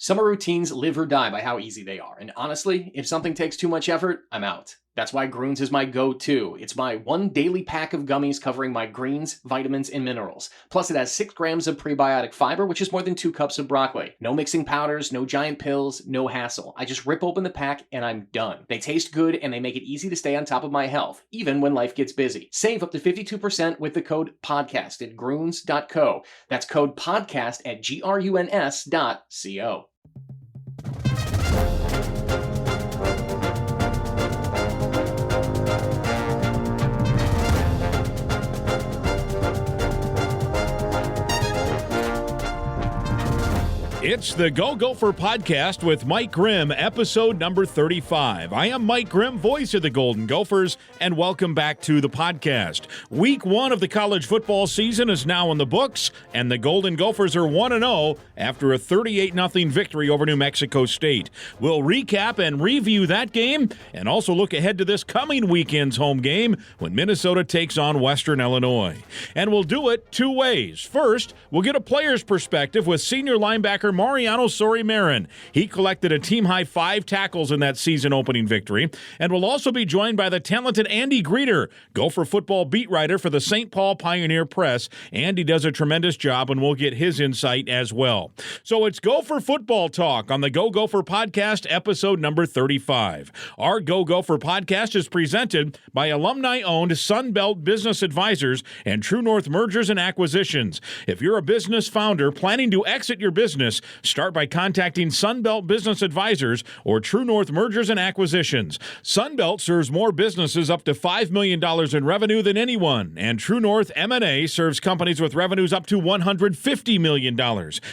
Summer routines live or die by how easy they are, and honestly, if something takes too much effort, I'm out. That's why Groones is my go-to. It's my one daily pack of gummies covering my greens, vitamins, and minerals. Plus, it has 6 grams of prebiotic fiber, which is more than 2 cups of broccoli. No mixing powders, no giant pills, no hassle. I just rip open the pack and I'm done. They taste good and they make it easy to stay on top of my health, even when life gets busy. Save up to 52% with the code PODCAST at Groones.co. That's code PODCAST at GRUNS.co. It's the Go Gopher podcast with Mike Grimm, episode number 35. I am Mike Grimm, voice of the Golden Gophers, and welcome back to the podcast. Week 1 of the college football season is now in the books, and the Golden Gophers are 1-0 after a 38-0 victory over New Mexico State. We'll recap and review that game, and also look ahead to this coming weekend's home game when Minnesota takes on Western Illinois. And we'll do it 2 ways. First, we'll get a player's perspective with senior linebacker Mariano Sori-Marin. He collected a team-high 5 tackles in that season-opening victory, and will also be joined by the talented Andy Greder, Gopher football beat writer for the St. Paul Pioneer Press. Andy does a tremendous job, and we'll get his insight as well. So it's Gopher football talk on the Go Gopher podcast, episode number 35. Our Go Gopher podcast is presented by alumni-owned Sunbelt Business Advisors and True North Mergers and Acquisitions. If you're a business founder planning to exit your business, start by contacting Sunbelt Business Advisors or True North Mergers and Acquisitions. Sunbelt serves more businesses up to $5 million in revenue than anyone, and True North M&A serves companies with revenues up to $150 million.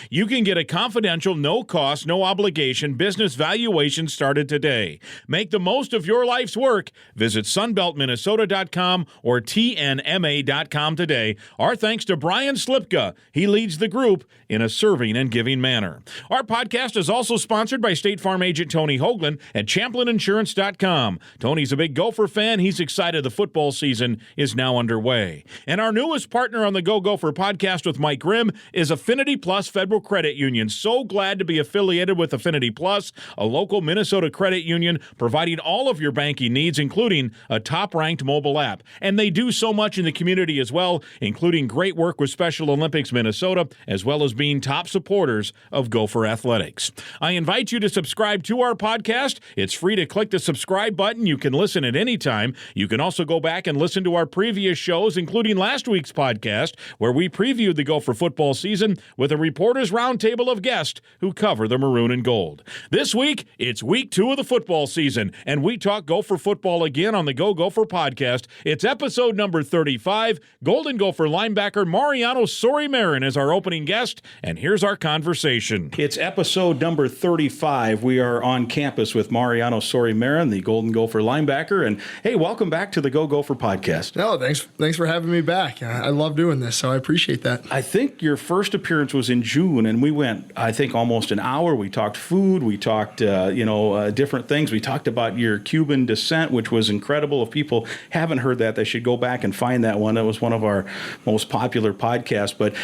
You can get a confidential, no-cost, no-obligation business valuation started today. Make the most of your life's work. Visit sunbeltminnesota.com or tnma.com today. Our thanks to Brian Slipka. He leads the group in a serving and giving manner. Our podcast is also sponsored by State Farm agent Tony Hoagland at ChamplinInsurance.com. Tony's a big Gopher fan. He's excited the football season is now underway. And our newest partner on the Go Gopher podcast with Mike Grimm is Affinity Plus Federal Credit Union. So glad to be affiliated with Affinity Plus, a local Minnesota credit union providing all of your banking needs, including a top-ranked mobile app. And they do so much in the community as well, including great work with Special Olympics Minnesota, as well as being top supporters of Gopher Athletics. I invite you to subscribe to our podcast. It's free to click the subscribe button. You can listen at any time. You can also go back and listen to our previous shows, including last week's podcast, where we previewed the Gopher football season with a reporters' roundtable of guests who cover the maroon and gold. This week, it's week 2 of the football season, and we talk Gopher football again on the Go Gopher podcast. It's episode number 35. Golden Gopher linebacker Mariano Sori-Marin is our opening guest, and here's our conversation. It's episode number 35. We are on campus with Mariano Sori-Marin, the Golden Gopher linebacker. And hey, welcome back to the Go Gopher podcast. No, thanks for having me back. I love doing this, so I appreciate that. I think your first appearance was in June, and we went, I think, almost an hour. We talked food. We talked, different things. We talked about your Cuban descent, which was incredible. If people haven't heard that, they should go back and find that one. That was one of our most popular podcasts. But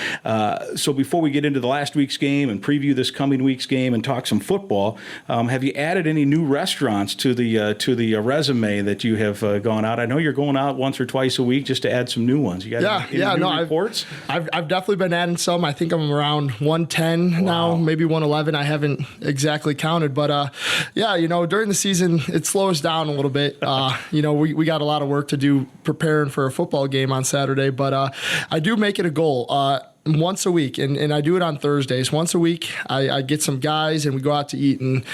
so before we get into the last week's game and preview this coming week's game and talk some football, have you added any new restaurants to the resume that you have gone out? I know you're going out once or twice a week just to add some new ones. You got any new reports? I've definitely been adding some. I think I'm around 110 now, maybe 111. I haven't exactly counted, but during the season it slows down a little bit. We got a lot of work to do preparing for a football game on Saturday, but I do make it a goal. Once a week, and I do it on Thursdays. Once a week, I get some guys and we go out to eat. And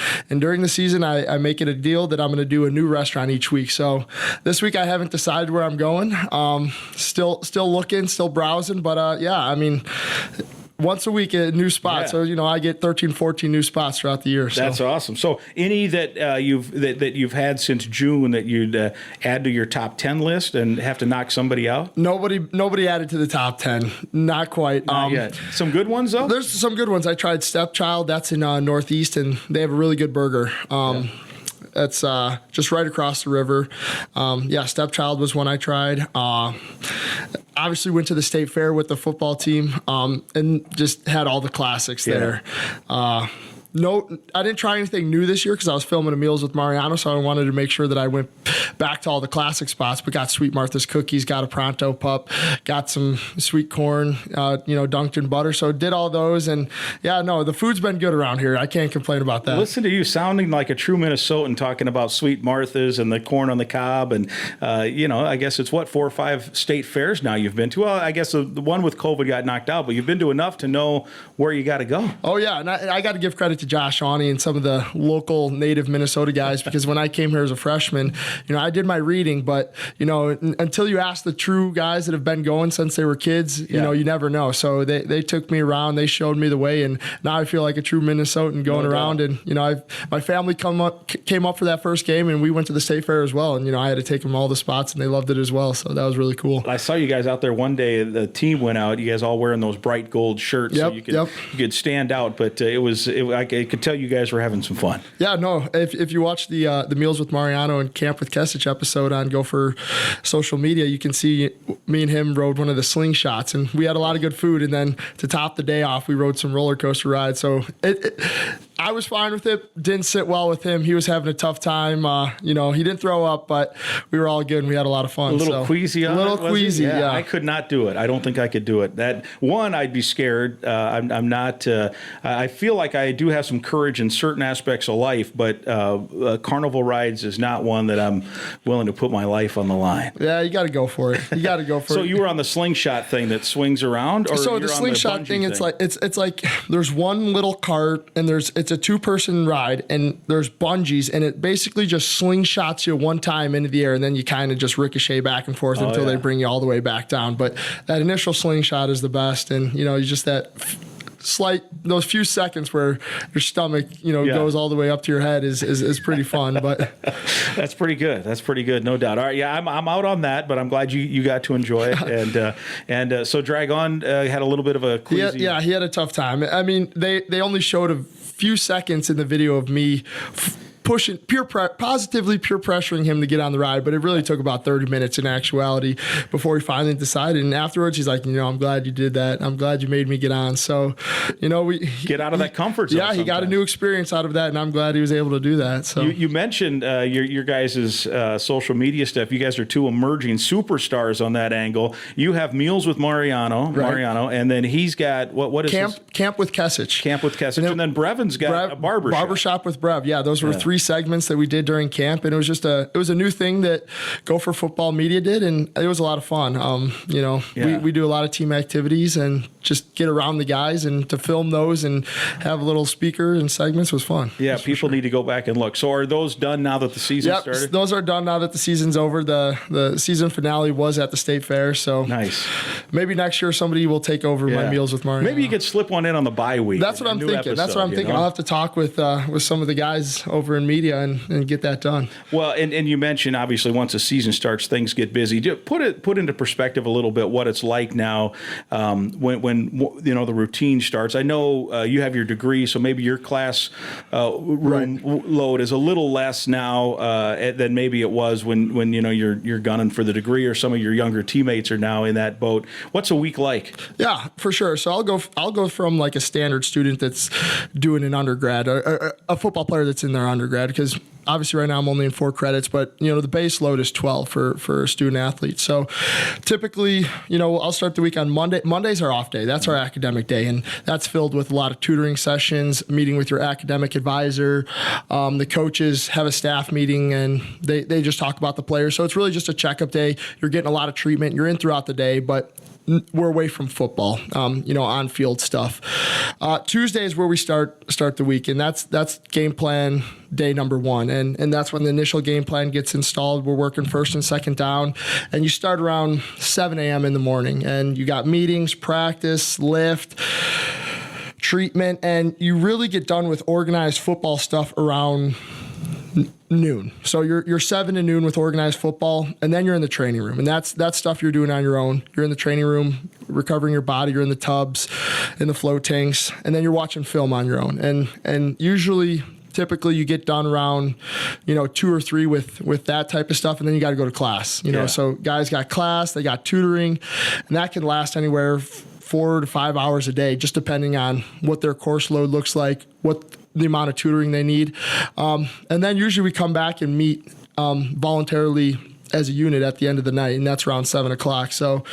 during the season, I make it a deal that I'm going to do a new restaurant each week. So this week, I haven't decided where I'm going. Still looking, still browsing. But once a week a new spot. Yeah. So, I get 13, 14 new spots throughout the year. That's awesome. So any that you've had since June that you'd add to your top 10 list and have to knock somebody out? Nobody added to the top 10. Not quite. Not yet. Some good ones, though? There's some good ones. I tried Stepchild. That's in Northeast, and they have a really good burger. That's just right across the river. Stepchild was one I tried. Obviously went to the state fair with the football team and just had all the classics there. No, I didn't try anything new this year because I was filming a Meals with Mariano, so I wanted to make sure that I went back to all the classic spots, but got Sweet Martha's cookies, got a Pronto pup, got some sweet corn, dunked in butter. So did all those, and yeah, no, the food's been good around here. I can't complain about that. Listen to you sounding like a true Minnesotan talking about Sweet Martha's and the corn on the cob, and I guess it's 4 or 5 state fairs now you've been to. Well, I guess the one with COVID got knocked out, but you've been to enough to know where you got to go. Oh yeah, and I got to give credit to Josh Shawnee and some of the local native Minnesota guys, because when I came here as a freshman, I did my reading, but until you ask the true guys that have been going since they were kids, you never know. So they took me around, they showed me the way, and now I feel like a true Minnesotan going around. And my family came up for that first game, and we went to the state fair as well. And I had to take them all the spots, and they loved it as well. So that was really cool. I saw you guys out there one day. The team went out. You guys all wearing those bright gold shirts, so you could stand out. But I could tell you guys were having some fun. Yeah, no. If you watch the Meals with Mariano and Camp with Kesich episode on Gopher social media, you can see me and him rode one of the slingshots, and we had a lot of good food. And then to top the day off, we rode some roller coaster rides. So I was fine with it. Didn't sit well with him. He was having a tough time. He didn't throw up, but we were all good and we had a lot of fun. A little queasy on it? A little queasy, yeah. I could not do it. I don't think I could do it. That one, I'd be scared. I'm not. I feel like I do have some courage in certain aspects of life, but carnival rides is not one that I'm willing to put my life on the line. Yeah, you got to go for it. So you were on the slingshot thing that swings around, or so the slingshot thing? It's like there's one little cart, and it's a 2-person ride, and there's bungees, and it basically just slingshots you one time into the air, and then you kind of just ricochet back and forth until they bring you all the way back down. But that initial slingshot is the best, and you just that those few seconds where your stomach goes all the way up to your head is pretty fun. But that's pretty good, no doubt. All right, yeah, I'm out on that, but I'm glad you got to enjoy it. And so Dragon had a little bit of a queasy. He had a tough time. I mean, they only showed a few seconds in the video of me pushing, positively peer pressuring him to get on the ride, but it really took about 30 minutes in actuality before he finally decided. And afterwards, he's like, I'm glad you did that. I'm glad you made me get on. So, we get out of that comfort zone. Yeah, he got a new experience out of that, and I'm glad he was able to do that. So you mentioned your guys' social media stuff. You guys are 2 emerging superstars on that angle. You have Meals with Mariano, and then he's got what is Camp with Kesich. Camp with Kesich, and then Brevin's got a barbershop with Brev. Yeah, those were 3 segments that we did during camp, and it was a new thing that Gopher football media did, and it was a lot of fun. We do a lot of team activities and just get around the guys, and to film those and have a little speaker and segments was fun. Yeah, people need to go back and look. So are those done now that the season started? Those are done now that the season's over. The season finale was at the state fair, so nice. Maybe next year somebody will take over my Meals with Mariano. Maybe you could slip one in on the bye week. That's what I'm thinking. I'll have to talk with some of the guys over in media and get that done. Well, and you mentioned obviously once the season starts, things get busy. Put into perspective a little bit what it's like now when the routine starts. I know you have your degree, so maybe your class room load is a little less now than maybe it was when you're gunning for the degree, or some of your younger teammates are now in that boat. What's a week like? Yeah, for sure. So I'll go from like a standard student that's doing an undergrad, or a football player that's in their undergrad, because obviously right now I'm only in 4 credits, but the base load is 12 for student athletes. So typically, I'll start the week on Monday. Monday's our off day. That's our academic day, and that's filled with a lot of tutoring sessions, meeting with your academic advisor. The coaches have a staff meeting, and they just talk about the players. So it's really just a checkup day. You're getting a lot of treatment. You're in throughout the day, but we're away from football, on-field stuff. Tuesday is where we start the week, and that's game plan day number 1, and that's when the initial game plan gets installed. We're working first and second down, and you start around 7 a.m. in the morning, and you got meetings, practice, lift, treatment, and you really get done with organized football stuff around noon. So you're 7 to noon with organized football, and then you're in the training room, and that's stuff you're doing on your own. You're in the training room, recovering your body. You're in the tubs, in the float tanks, and then you're watching film on your own. And typically you get done around 2 or 3 with that type of stuff, and then you got to go to class. So guys got class, they got tutoring, and that can last anywhere 4 to 5 hours a day, just depending on what their course load looks like, what the amount of tutoring they need. And then usually we come back and meet voluntarily as a unit at the end of the night, and that's around 7 o'clock. So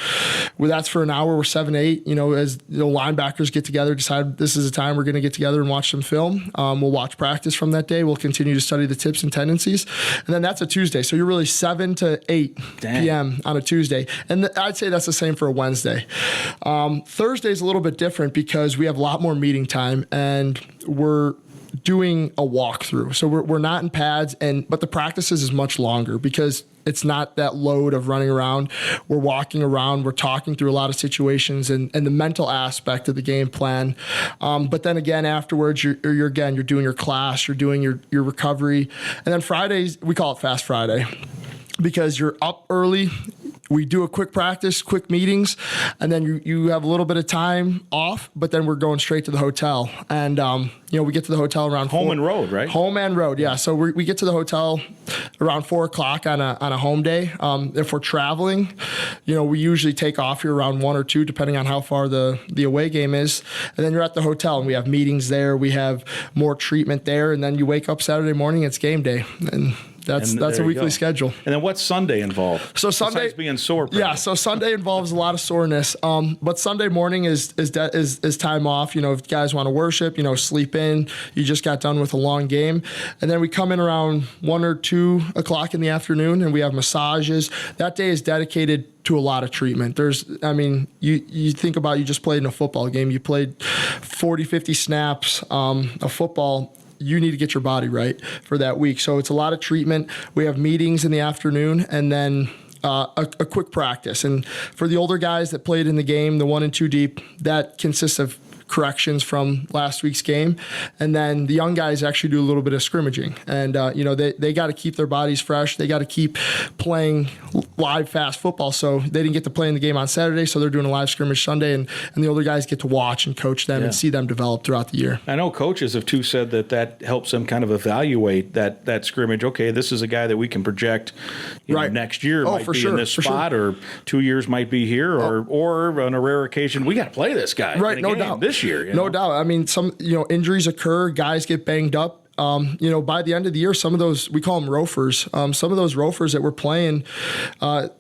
that's for an hour. We're 7 to 8, as the linebackers get together, decide this is the time we're going to get together and watch some film. We'll watch practice from that day. We'll continue to study the tips and tendencies. And then that's a Tuesday. So you're really 7 to 8 p.m. on a Tuesday. And I'd say that's the same for a Wednesday. Thursday's a little bit different because we have a lot more meeting time, and we're doing a walkthrough. So we're not in pads, but the practices is much longer because it's not that load of running around. We're walking around. We're talking through a lot of situations and the mental aspect of the game plan. But then again, afterwards, you're doing your class, you're doing your recovery. And then Fridays, we call it Fast Friday because you're up early. We do a quick practice, quick meetings, and then you have a little bit of time off, but then we're going straight to the hotel. And, we get to the hotel around home and road, right? Home and road, yeah. So we get to the hotel around 4 o'clock on a home day. If we're traveling, we usually take off here around 1 or 2, depending on how far the away game is. And then you're at the hotel, and we have meetings there. We have more treatment there, and then you wake up Saturday morning, it's game day. And that's a weekly schedule. And then what's Sunday involved? So Sunday, besides being sore. Probably. Yeah. So Sunday involves a lot of soreness. But Sunday morning is time off. If guys want to worship, sleep in. You just got done with a long game, and then we come in around 1 or 2 o'clock in the afternoon, and we have massages. That day is dedicated to a lot of treatment. You think about, you just played in a football game. You played 40, 50 snaps of football. You need to get your body right for that week. So it's a lot of treatment. We have meetings in the afternoon, and then a quick practice. And for the older guys that played in the game, the 1 and 2 deep, that consists of corrections from last week's game. And then the young guys actually do a little bit of scrimmaging. And, they got to keep their bodies fresh. They got to keep playing live, fast football. So they didn't get to play in the game on Saturday, so they're doing a live scrimmage Sunday. And the older guys get to watch and coach them and see them develop throughout the year. I know coaches have, too, said that helps them kind of evaluate that scrimmage. Okay, this is a guy that we can project next year might be in this spot, or 2 years might be here, or on a rare occasion, we got to play this guy. Right, no doubt. This year. No doubt. I mean, some injuries occur, guys get banged up. By the end of the year, some of those, we call them roofers. Some of those roofers that we're playing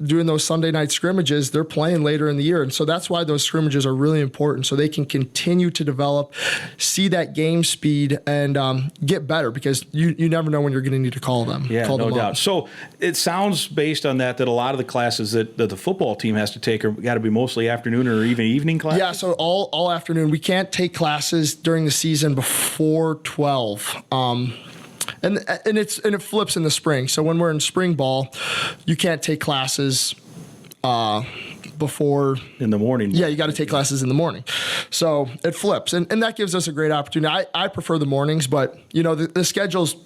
doing those Sunday night scrimmages, they're playing later in the year. And so that's why those scrimmages are really important, so they can continue to develop, see that game speed, and get better, because you never know when you're going to need to call them. Yeah, no doubt. So it sounds, based on that a lot of the classes that the football team has to take are got to be mostly afternoon or even evening classes? Yeah, so all afternoon. We can't take classes during the season before 12. And it flips in the spring. So when we're in spring ball, you can't take classes before in the morning. Yeah, you got to take classes in the morning. So it flips, and that gives us a great opportunity. I prefer the mornings, but the schedule's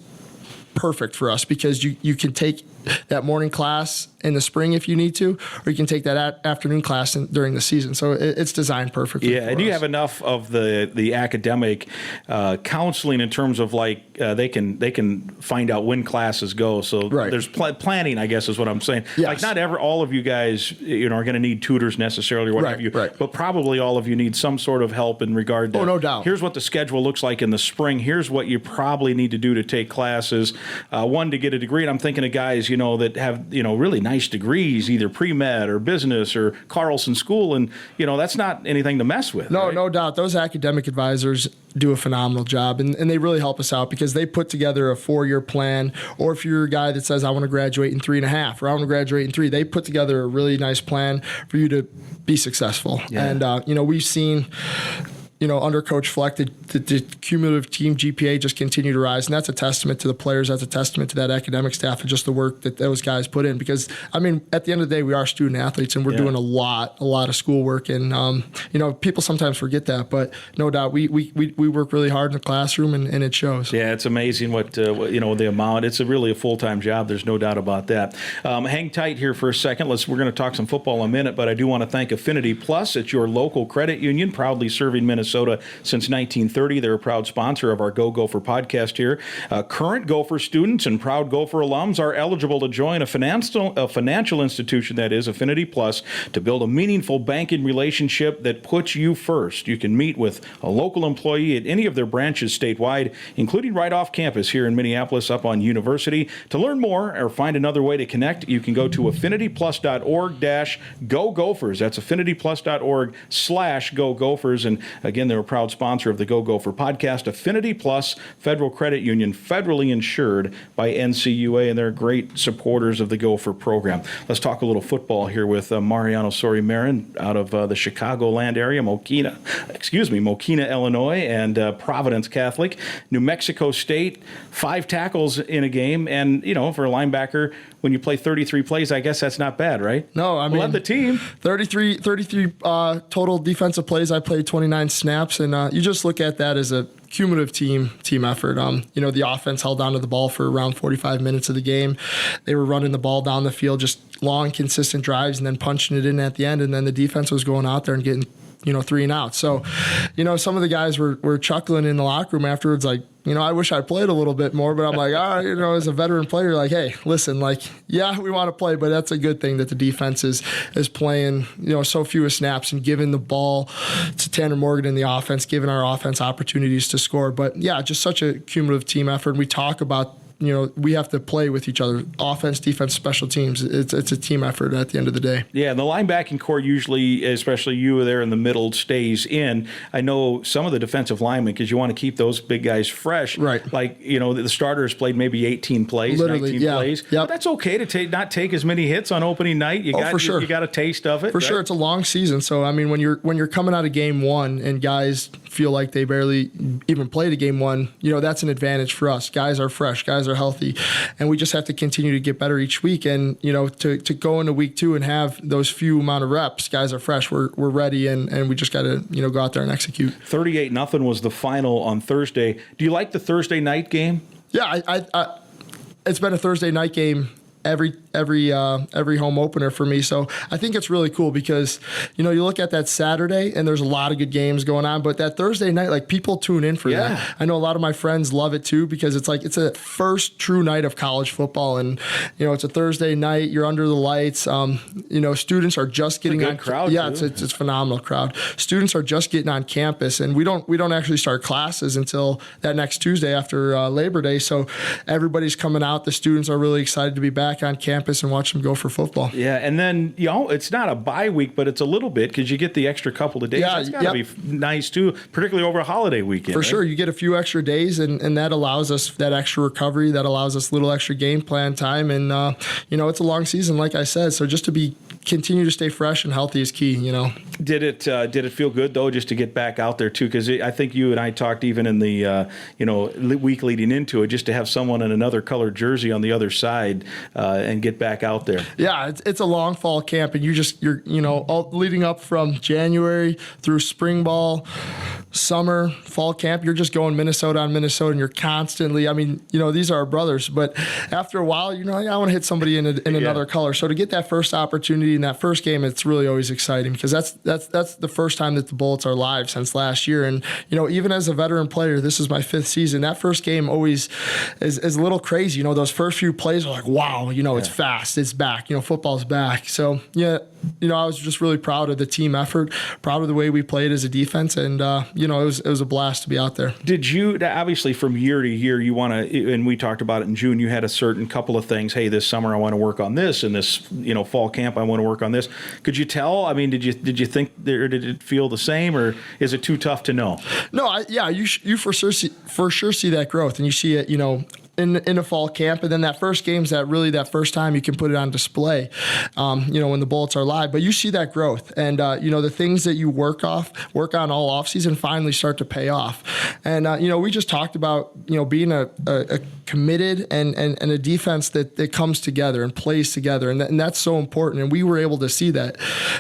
perfect for us, because you can take that morning class in the spring if you need to, or you can take that afternoon class during the season. So it's designed perfectly. Yeah, and you have enough of the academic counseling in terms of they can find out when classes go. So there's planning, I guess, is what I'm saying. Yes. Not all of you guys are going to need tutors necessarily, or what have you. Right. But probably all of you need some sort of help in regard to. Oh, no doubt. Here's what the schedule looks like in the spring. Here's what you probably need to do to take classes. One, to get a degree. And I'm thinking of guys, that have really nice degrees, either pre-med or business or Carlson School, and that's not anything to mess with. No, right? No doubt. Those academic advisors do a phenomenal job, and they really help us out, because they put together a 4-year plan. Or if you're a guy that says, I want to graduate in 3.5, or I want to graduate in 3, they put together a really nice plan for you to be successful. Yeah. And we've seen, under Coach Fleck, the cumulative team GPA just continue to rise. And that's a testament to the players. That's a testament to that academic staff and just the work that those guys put in. Because, at the end of the day, we are student athletes, and we're doing a lot of schoolwork. And, people sometimes forget that. But no doubt, we work really hard in the classroom, and it shows. Yeah, it's amazing what the amount. It's really a full-time job. There's no doubt about that. Hang tight here for a second. We're going to talk some football in a minute, but I do want to thank Affinity Plus. It's your local credit union, proudly serving Minnesota Minnesota since 1930. They're a proud sponsor of our Go Gopher podcast here. Current Gopher students and proud Gopher alums are eligible to join a financial institution, that is Affinity Plus, to build a meaningful banking relationship that puts you first. You can meet with a local employee at any of their branches statewide, including right off campus here in Minneapolis up on University. To learn more or find another way to connect, you can go to affinityplus.org-go Gophers. That's affinityplus.org/go Gophers. And again, they're a proud sponsor of the Go Gopher podcast. Affinity Plus Federal Credit Union, federally insured by NCUA, and they're great supporters of the Gopher program. Let's talk a little football here with Mariano Sori-Marin out of the Chicagoland area, Mokina, Illinois, and Providence Catholic. New Mexico State, 5 tackles in a game, and for a linebacker, when you play 33 plays, I guess that's not bad, right? No, I mean, led the team. 33 total defensive plays. I played 29 snaps, and you just look at that as a cumulative team effort. The offense held onto the ball for around 45 minutes of the game. They were running the ball down the field, just long, consistent drives, and then punching it in at the end. And then the defense was going out there and getting 3 and out. So, some of the guys were chuckling in the locker room afterwards, like, I wish I played a little bit more, but I'm like, as a veteran player, like, hey, listen, like, yeah, we want to play, but that's a good thing that the defense is playing, so few snaps and giving the ball to Tanner Morgan in the offense, giving our offense opportunities to score. But yeah, just such a cumulative team effort. And we talk about, we have to play with each other. Offense, defense, special teams. It's a team effort at the end of the day. Yeah, and the linebacking core usually, especially you there in the middle, stays in. I know some of the defensive linemen, because you want to keep those big guys fresh. Right. Like, the starters played maybe 18 plays, literally, 19 plays. Yep. But that's okay to not take as many hits on opening night. For sure. You got a taste of it. For sure. It's a long season. So, I mean, when you're coming out of game one and guys feel like they barely even played a game one, that's an advantage for us. Guys are fresh. Guys are healthy. And we just have to continue to get better each week. And, to go into week 2 and have those few amount of reps, guys are fresh, we're ready, and we just got to, go out there and execute. 38-0 was the final on Thursday. Do you like the Thursday night game? Yeah, I it's been a Thursday night game every home opener for me. So I think it's really cool because, you look at that Saturday and there's a lot of good games going on, but that Thursday night, like, people tune in for that. I know a lot of my friends love it too, because it's like, it's a first true night of college football. And, it's a Thursday night, you're under the lights. Students are just getting on crowd. Yeah, it's a phenomenal crowd. Students are just getting on campus, and we don't actually start classes until that next Tuesday after Labor Day. So everybody's coming out. The students are really excited to be back on campus and watch them go for football. Yeah, and then, it's not a bye week, but it's a little bit because you get the extra couple of days. Yeah, that's got to be nice too, particularly over a holiday weekend. For sure, you get a few extra days, and that allows us that extra recovery, that allows us a little extra game plan time, and it's a long season, like I said, so just to continue to stay fresh and healthy is key. Did it feel good though, just to get back out there too? Because I think you and I talked even in the week leading into it, just to have someone in another colored jersey on the other side and get back out there. Yeah, it's a long fall camp, and you're all leading up from January through spring ball, summer, fall camp. You're just going Minnesota on Minnesota, and you're constantly. I mean, these are our brothers, but after a while, I want to hit somebody in another color. So to get that first opportunity in that first game, it's really always exciting, because that's the first time that the Bullets are live since last year. And even as a veteran player, this is my 5th season. That first game always is a little crazy. Those first few plays are like, wow, it's fast, it's back, football's back. So yeah, I was just really proud of the team effort, proud of the way we played as a defense, and it was a blast to be out there. Did you, obviously from year to year, you want to, and we talked about it in June, you had a certain couple of things. Hey, this summer I want to work on this, and this fall camp I want to work on this. Could you tell? I mean, did you think there, did it feel the same, or is it too tough to know? No, you for sure see that growth, and you see it, in a fall camp, and then that first game's that first time you can put it on display, when the Bullets are live. But you see that growth, and the things that you work on all offseason finally start to pay off. And we just talked about being a committed and a defense that comes together and plays together. And that's so important. And we were able to see that.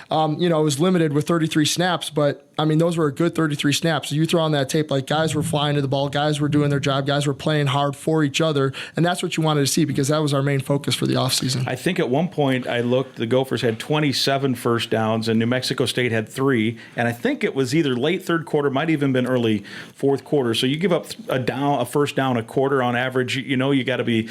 It was limited with 33 snaps, but I mean, those were a good 33 snaps. You throw on that tape, like guys were flying to the ball, guys were doing their job, guys were playing hard for each other. And that's what you wanted to see because that was our main focus for the offseason. I think at one point I looked, the Gophers had 27 first downs and New Mexico State had 3. And I think it was either late third quarter, might even been early fourth quarter. So you give up a first down a quarter on average, you got to be,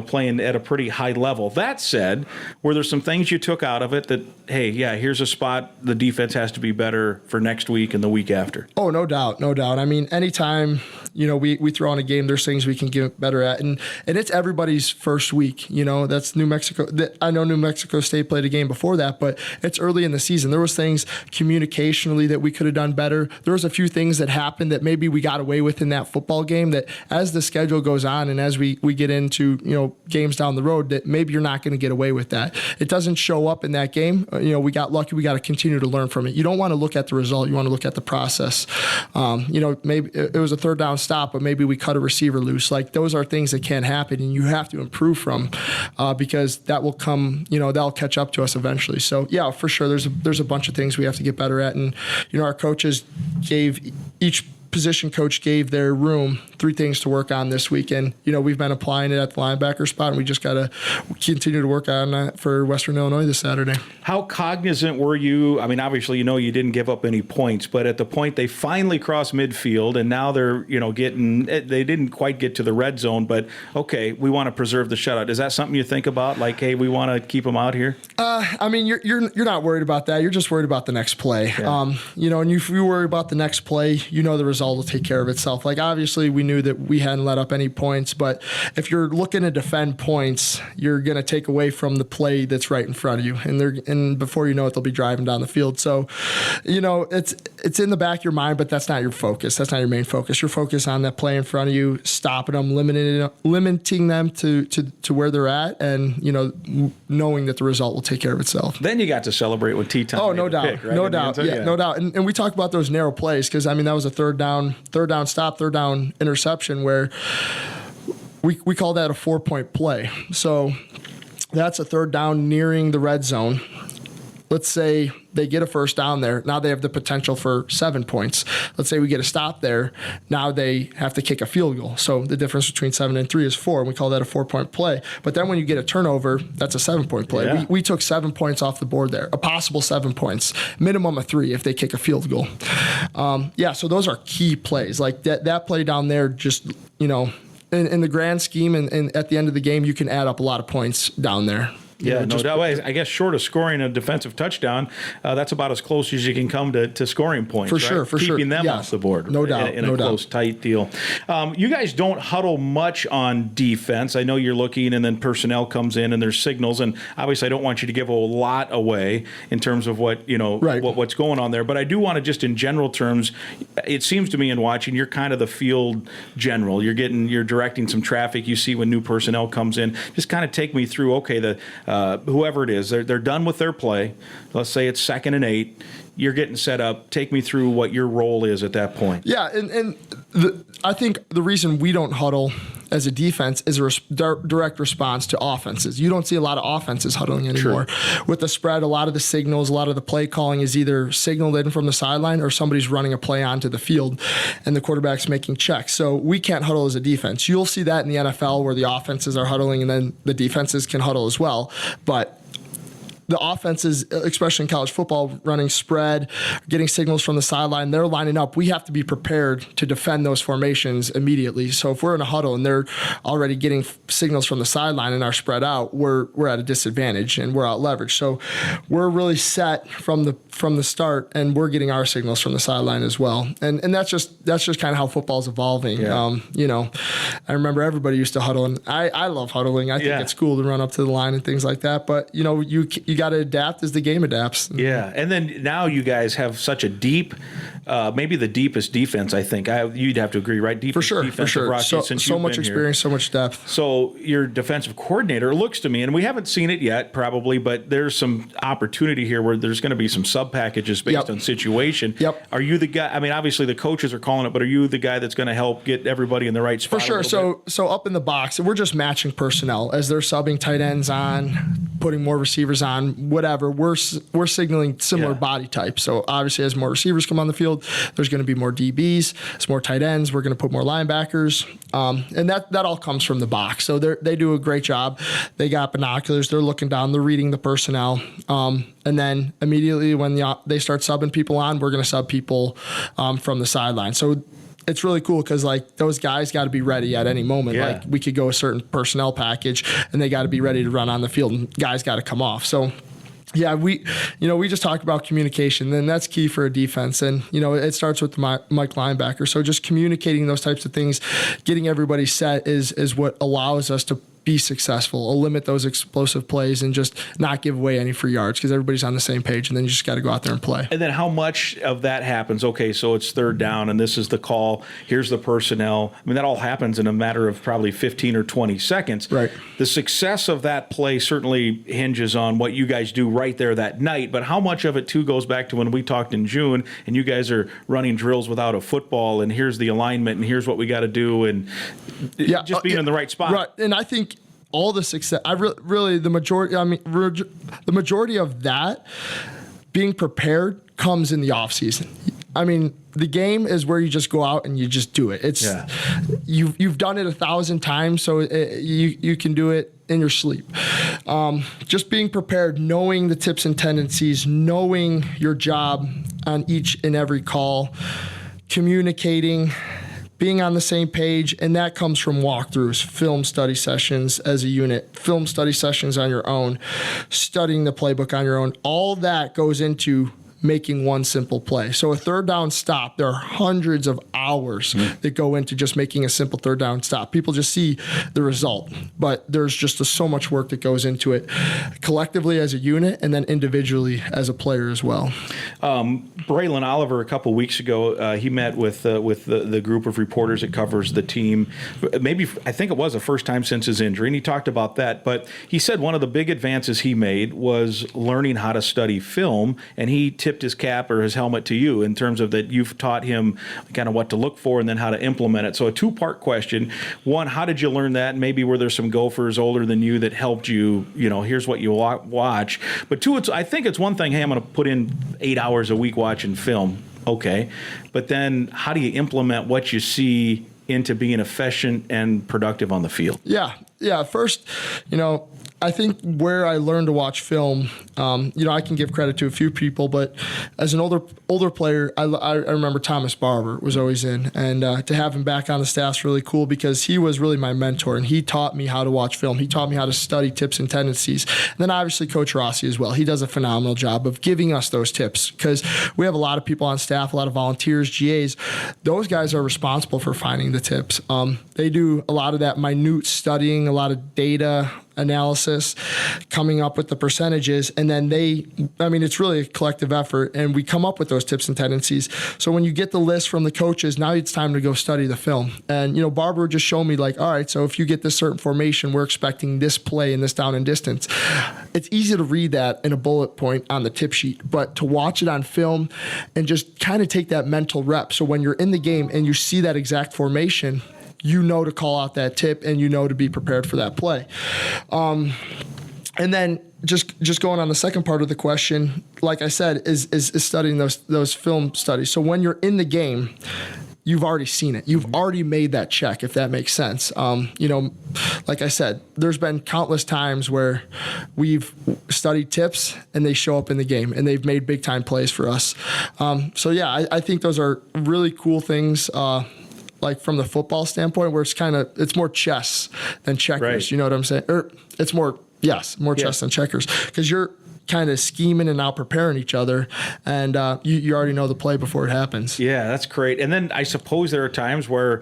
playing at a pretty high level. That said, were there some things you took out of it that, hey, yeah, here's a spot the defense has to be better for next week and the week after? Oh, no doubt. I mean, anytime, we throw on a game, there's things we can get better at. And it's everybody's first week. That's New Mexico. I know New Mexico State played a game before that, but it's early in the season. There was things communicationally that we could have done better. There was a few things that happened that maybe we got away with in that football game that as the schedule goes on and as we get into, games down the road, that maybe you're not going to get away with that. It doesn't show up in that game. We got lucky. We got to continue to learn from it. You don't want to look at the result. You want to look at the process. Maybe it was a third down stop, but maybe we cut a receiver loose. Like those are things that can happen and you have to improve from because that will come, that'll catch up to us eventually. So yeah, for sure. There's a bunch of things we have to get better at. And, our coaches gave each position coach gave their room 3 things to work on this weekend. We've been applying it at the linebacker spot, and we just got to continue to work on that for Western Illinois this Saturday. How cognizant were you? I mean, obviously, you didn't give up any points, but at the point they finally crossed midfield, and now they're, they didn't quite get to the red zone, but okay, we want to preserve the shutout. Is that something you think about? Like, hey, we want to keep them out here? I mean, you're not worried about that. You're just worried about the next play. Yeah. And if you worry about the next play, the result will take care of itself. Like obviously we knew that we hadn't let up any points, but if you're looking to defend points, you're going to take away from the play that's right in front of you. And before you know it, they'll be driving down the field. So, it's in the back of your mind, but that's not your focus. That's not your main focus. Your focus on that play in front of you, stopping them, limiting them to where they're at, and knowing that the result will take care of itself. Then you got to celebrate with T-Time. Oh, no doubt. Pick, right? No doubt. Yeah, no doubt. And we talk about those narrow plays because that was a third down stop, third down interception where we call that a 4-point play. So that's a third down nearing the red zone. Let's say they get a first down there. Now they have the potential for 7 points. Let's say we get a stop there. Now they have to kick a field goal. So the difference between 7 and 3 is 4, and we call that a 4-point play. But then when you get a turnover, that's a 7-point play. Yeah. We took 7 points off the board there, a possible 7 points, minimum of 3 if they kick a field goal. So those are key plays. Like that play down there just, in the grand scheme and at the end of the game, you can add up a lot of points down there. Yeah, no doubt. I guess short of scoring a defensive touchdown, that's about as close as you can come to scoring points. For right? sure, for Keeping sure. them off the board. No doubt. In a close, tight deal. You guys don't huddle much on defense. I know you're looking, and then personnel comes in, and there's signals. And obviously, I don't want you to give a lot away in terms of what right. what's going on there. But I do want to just in general terms. It seems to me in watching, you're kind of the field general. You're directing some traffic. You see when new personnel comes in. Just kind of take me through. Okay, whoever it is, they're done with their play. Let's say it's 2nd and 8. You're getting set up. Take me through what your role is at that point. Yeah, and I think the reason we don't huddle as a defense is a direct response to offenses. You don't see a lot of offenses huddling anymore. True. With the spread, a lot of the signals, a lot of the play calling is either signaled in from the sideline or somebody's running a play onto the field and the quarterback's making checks. So we can't huddle as a defense. You'll see that in the NFL where the offenses are huddling and then the defenses can huddle as well. But the offenses, especially in college football, running spread, getting signals from the sideline, they're lining up. We have to be prepared to defend those formations immediately. So if we're in a huddle and they're already getting signals from the sideline and are spread out, we're at a disadvantage and we're out leveraged. So we're really set from the start, and we're getting our signals from the sideline as well. And that's just kind of how football's evolving. Yeah. I remember everybody used to huddle, and I love huddling. I think it's cool to run up to the line and things like that. But you got to adapt as the game adapts. Yeah, and then now you guys have such a deep, maybe the deepest defense. I think you'd have to agree, right? Deepest For defensive sure. roster since So you've much been experience, here. so much depth. So your defensive coordinator looks to me, and we haven't seen it yet, probably, but there's some opportunity here where there's going to be some sub packages based on situation. Yep. Are you the guy? I mean, obviously the coaches are calling it, but are you the guy that's going to help get everybody in the right spot? For sure. So up in the box, we're just matching personnel as they're subbing tight ends on, putting more receivers on, whatever. We're signaling similar body types. So obviously, as more receivers come on the field, there's going to be more DBs, it's more tight ends. We're going to put more linebackers, and that all comes from the box. So they do a great job. They got binoculars. They're looking down. They're reading the personnel, and then immediately when they start subbing people on, we're going to sub people from the sideline. So it's really cool because like those guys got to be ready at any moment. Yeah. Like we could go a certain personnel package and they got to be ready to run on the field, and guys got to come off. So yeah, we just talked about communication, and that's key for a defense. And, it starts with the Mike linebacker. So just communicating those types of things, getting everybody set is what allows us to be successful, limit those explosive plays, and just not give away any free yards because everybody's on the same page, and then you just got to go out there and play. And then how much of that happens? Okay, so it's third down, and this is the call. Here's the personnel. I mean, that all happens in a matter of probably 15 or 20 seconds. Right. The success of that play certainly hinges on what you guys do right there that night, but how much of it, too, goes back to when we talked in June, and you guys are running drills without a football, and here's the alignment, and here's what we got to do, and just being in the right spot. Right, and I think all the success, the majority of that being prepared comes in the off season. I mean, the game is where you just go out and you just do it. It's you've done it 1,000 times, so you can do it in your sleep. Just being prepared, knowing the tips and tendencies, knowing your job on each and every call, communicating, being on the same page, and that comes from walkthroughs, film study sessions as a unit, film study sessions on your own, studying the playbook on your own. All that goes into making one simple play. So a third down stop, there are hundreds of hours that go into just making a simple third down stop. People just see the result, but there's just so much work that goes into it collectively as a unit and then individually as a player as well. Braylon Oliver, a couple weeks ago, he met with the group of reporters that covers the team. Maybe, I think it was the first time since his injury, and he talked about that. But he said one of the big advances he made was learning how to study film, and he tipped his cap or his helmet to you in terms of that you've taught him kind of what to look for and then how to implement it. So a two-part question. One, how did you learn that? Maybe were there some Gophers older than you that helped you, here's what you watch. But two, I think it's one thing, hey, I'm going to put in 8 hours a week watching film. Okay. But then how do you implement what you see into being efficient and productive on the field? Yeah. First, I think where I learned to watch film, I can give credit to a few people, but as an older player, I remember Thomas Barber was always in, and to have him back on the staff is really cool because he was really my mentor, and he taught me how to watch film. He taught me how to study tips and tendencies. And then obviously Coach Rossi as well. He does a phenomenal job of giving us those tips because we have a lot of people on staff, a lot of volunteers, GAs. Those guys are responsible for finding the tips. They do a lot of that minute studying, a lot of data analysis, coming up with the percentages, and then it's really a collective effort, and we come up with those tips and tendencies. So when you get the list from the coaches, now it's time to go study the film. And, Barber just showed me like, all right, so if you get this certain formation, we're expecting this play and this down and distance. It's easy to read that in a bullet point on the tip sheet, but to watch it on film and just kind of take that mental rep. So when you're in the game and you see that exact formation, to call out that tip and to be prepared for that play. And then just going on the second part of the question, like I said, is studying those film studies. So when you're in the game, you've already seen it. You've already made that check, if that makes sense. Like I said, there's been countless times where we've studied tips and they show up in the game and they've made big time plays for us. I think those are really cool things. Like from the football standpoint, where it's more chess than checkers. Right. You know what I'm saying? Or it's more chess than checkers, because you're kind of scheming and out preparing each other, and you already know the play before it happens. Yeah, that's great. And then I suppose there are times where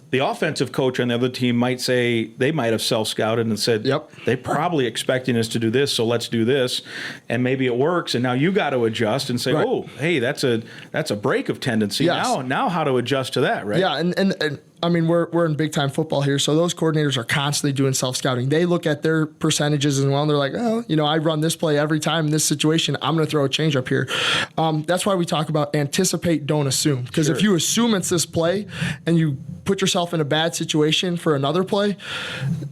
The offensive coach on the other team might say they might have self-scouted and said, Yep. they're probably expecting us to do this, so let's do this. And maybe it works, and now you got to adjust and say, Right. oh, hey, that's a break of tendency. Yes. Now how to adjust to that, right? Yeah, and I mean, we're in big time football here, so those coordinators are constantly doing self-scouting. They look at their percentages as well, and they're like, oh, I run this play every time in this situation. I'm going to throw a change up here. That's why we talk about anticipate, don't assume. Because if you assume it's this play and you put yourself in a bad situation for another play,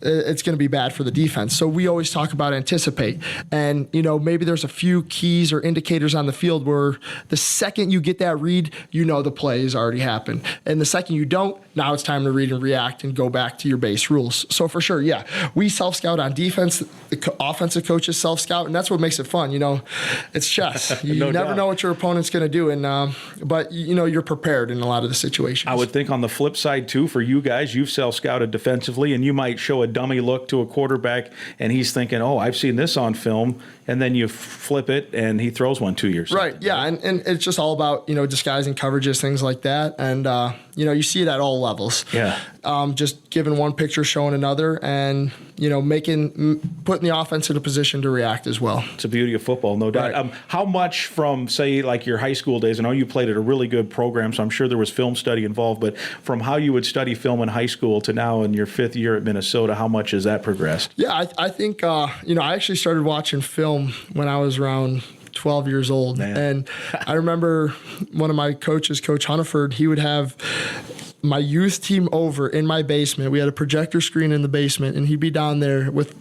it's going to be bad for the defense. So we always talk about anticipate. And, maybe there's a few keys or indicators on the field where the second you get that read, the play has already happened. And the second you don't, now it's time to read and react and go back to your base rules. So for sure, yeah, we self-scout on defense. The offensive coaches self-scout, and that's what makes it fun. It's chess. You No never doubt. know what your opponent's going to do, and but you're prepared in a lot of the situations. I would think on the flip side, too, for you guys, you've self-scouted defensively, and you might show a dummy look to a quarterback, and he's thinking, oh, I've seen this on film, and then you flip it, and he throws one to you. Right, yeah, and it's just all about, disguising coverages, things like that, and, you see it at all levels. Yeah. Just giving one picture, showing another, and, putting the offense in a position to react as well. It's the beauty of football, no doubt. Right. How much from, say, like your high school days, I know you played at a really good program, so I'm sure there was film study involved, but from how you would study film in high school to now in your 5th year at Minnesota, how much has that progressed? Yeah, I think, I actually started watching film when I was around 12 years old. Man. And I remember one of my coaches, Coach Hunneford, he would have my youth team over in my basement. We had a projector screen in the basement, and he'd be down there with,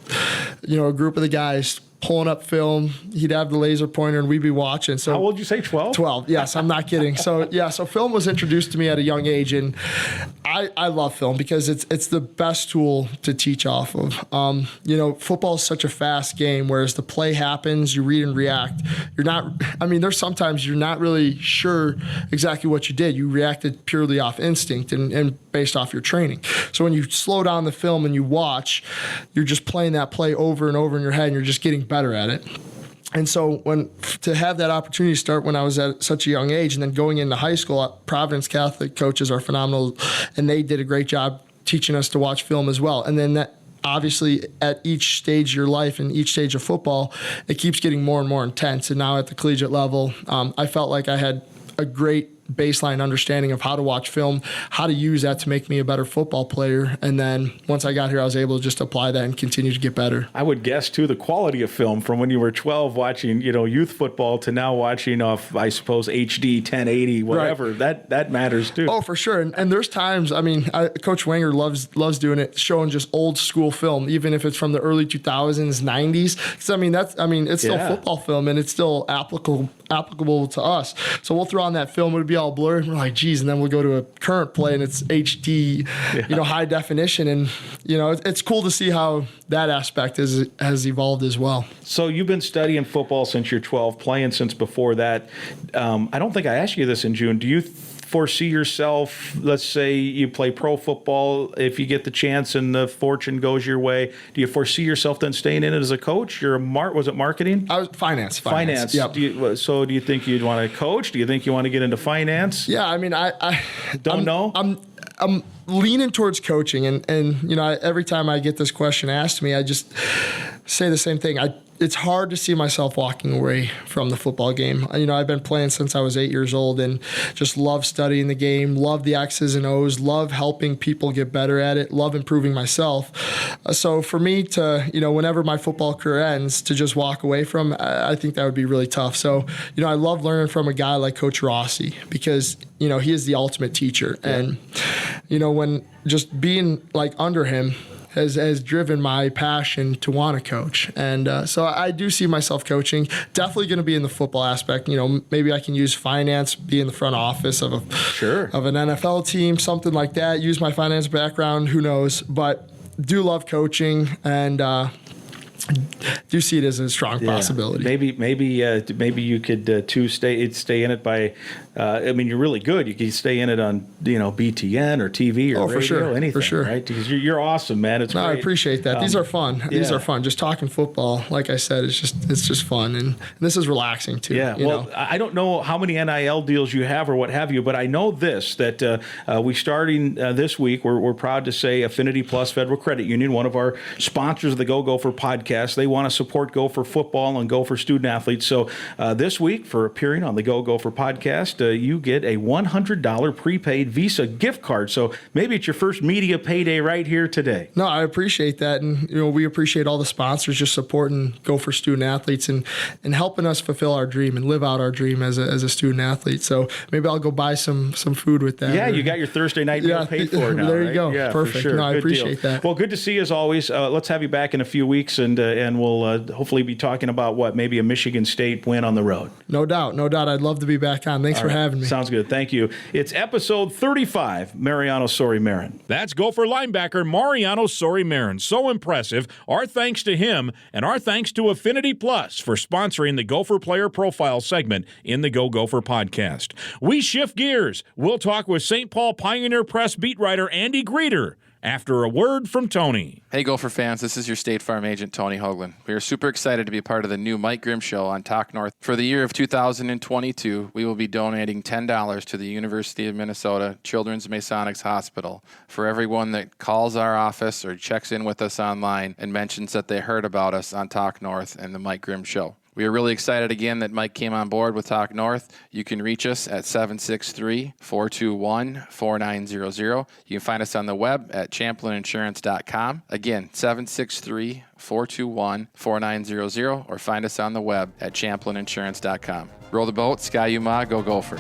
a group of the guys pulling up film. He'd have the laser pointer, and we'd be watching. So How old did you say, 12? 12, yes, I'm not kidding. So film was introduced to me at a young age, and I love film because it's the best tool to teach off of. Football is such a fast game, whereas the play happens, you read and react. There's sometimes you're not really sure exactly what you did. You reacted purely off instinct and based off your training. So when you slow down the film and you watch, you're just playing that play over and over in your head, and you're just getting better at it. And so to have that opportunity start when I was at such a young age, and then going into high school, Providence Catholic coaches are phenomenal, and they did a great job teaching us to watch film as well. And then that, obviously, at each stage of your life and each stage of football, it keeps getting more and more intense. And now at the collegiate level, I felt like I had a great baseline understanding of how to watch film, how to use that to make me a better football player. And then once I got here, I was able to just apply that and continue to get better. I would guess, too, the quality of film from when you were 12 watching, youth football to now watching off, I suppose, HD, 1080, whatever. Right. That matters, too. Oh, for sure. And there's times, Coach Wenger loves doing it, showing just old school film, even if it's from the early 2000s, 90s. Because, it's still football film, and it's still applicable to us. So we'll throw on that film, it'll be all blurry, and we're like, geez, and then we'll go to a current play and it's HD, high definition, and it's cool to see how that aspect has evolved as well. So you've been studying football since you're 12, playing since before that. I don't think I asked you this in June. Do you foresee yourself, let's say you play pro football, if you get the chance and the fortune goes your way, do you foresee yourself then staying in it as a coach? Was it marketing? I was finance. Yep. Do you think you'd want to coach? Do you think you want to get into finance? Yeah, I don't know. I'm leaning towards coaching, and every time I get this question asked to me, I just say the same thing. It's hard to see myself walking away from the football game. I've been playing since I was 8 years old, and just love studying the game, love the X's and O's, love helping people get better at it, love improving myself. So for me to, whenever my football career ends, to just walk away from, I think that would be really tough. So, I love learning from a guy like Coach Rossi, because, he is the ultimate teacher. Yeah. And, when just being under him has driven my passion to want to coach. And so I do see myself coaching. Definitely going to be in the football aspect. Maybe I can use finance, be in the front office of an NFL team, something like that. Use my finance background, who knows. But do love coaching, and do see it as a strong possibility. Maybe you could too stay in it by. I mean, you're really good. You can stay in it on BTN or TV or radio, anything. For sure. Right? Because you're awesome, man. It's great. I appreciate that. These are fun. These are fun. Just talking football, like I said, it's just fun, and this is relaxing too. Yeah. Well, I don't know how many NIL deals you have or what have you, but I know this that we starting this week. We're proud to say Affinity Plus Federal Credit Union, one of our sponsors of the Go Gopher podcast, they want to support Gopher football and Gopher student athletes. So this week, for appearing on the Go Gopher podcast, you get a $100 prepaid Visa gift card. So maybe it's your first media payday right here today. No, I appreciate that. And, we appreciate all the sponsors just supporting Gopher student athletes and helping us fulfill our dream and live out our dream as a student athlete. So maybe I'll go buy some food with that. Yeah, you got your Thursday night meal paid for now. There you go. Yeah, perfect. Sure. No, I appreciate that. Well, good to see you as always. Let's have you back in a few weeks, and we'll hopefully be talking about maybe a Michigan State win on the road. No doubt. I'd love to be back on. Thanks for having me. Sounds good. Thank you. It's episode 35, Mariano Sori-Marin. That's Gopher linebacker Mariano Sori-Marin. So impressive. Our thanks to him, and our thanks to Affinity Plus for sponsoring the Gopher Player Profile segment in the Go Gopher podcast. We shift gears. We'll talk with St. Paul Pioneer Press beat writer Andy Greder after a word from Tony. Hey, Gopher fans, this is your State Farm agent, Tony Hoagland. We are super excited to be a part of the new Mike Grimm Show on Talk North. For the year of 2022, we will be donating $10 to the University of Minnesota Children's Masonics Hospital for everyone that calls our office or checks in with us online and mentions that they heard about us on Talk North and the Mike Grimm Show. We are really excited again that Mike came on board with Talk North. You can reach us at 763-421-4900. You can find us on the web at champlaininsurance.com. Again, 763-421-4900, or find us on the web at champlaininsurance.com. Roll the boat, Sky Yuma, go Gophers.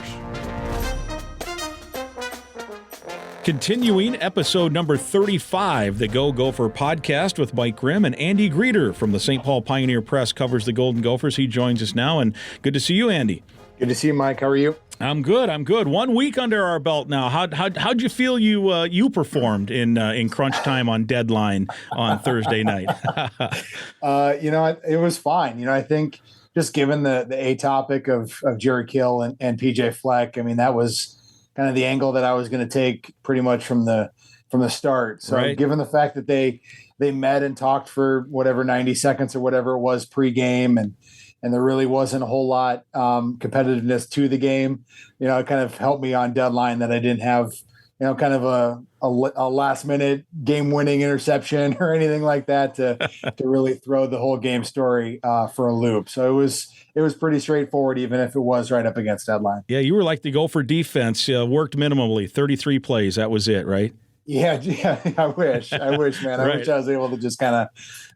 Continuing episode number 35, the Go Gopher podcast with Mike Grimm, and Andy Greder from the St. Paul Pioneer Press covers the Golden Gophers. He joins us now, and good to see you, Andy. Good to see you, Mike. How are you? I'm good. 1 week under our belt now. How'd you feel you performed in crunch time on deadline on Thursday night? It was fine. I think just given the A topic of Jerry Kill and PJ Fleck, I mean, that was kind of the angle that I was going to take pretty much from the start. So right. Given the fact that they met and talked for whatever 90 seconds or whatever it was pregame, and there really wasn't a whole lot competitiveness to the game, it kind of helped me on deadline that I didn't have kind of a last minute game winning interception or anything like that to really throw the whole game story for a loop. So it was pretty straightforward, even if it was right up against deadline. Yeah, you were like the Gopher defense, worked minimally, 33 plays. That was it, right? Yeah. I wish, man. I wish I was able to just kind of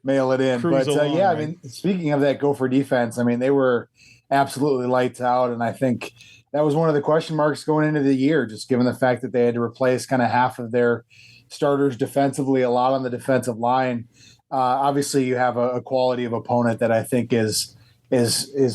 mail it in. Cruise along, right? I mean, speaking of that Gopher defense, I mean, they were absolutely lights out. And I think that was one of the question marks going into the year, just given the fact that they had to replace kind of half of their starters defensively, a lot on the defensive line. Obviously, you have a quality of opponent that I think is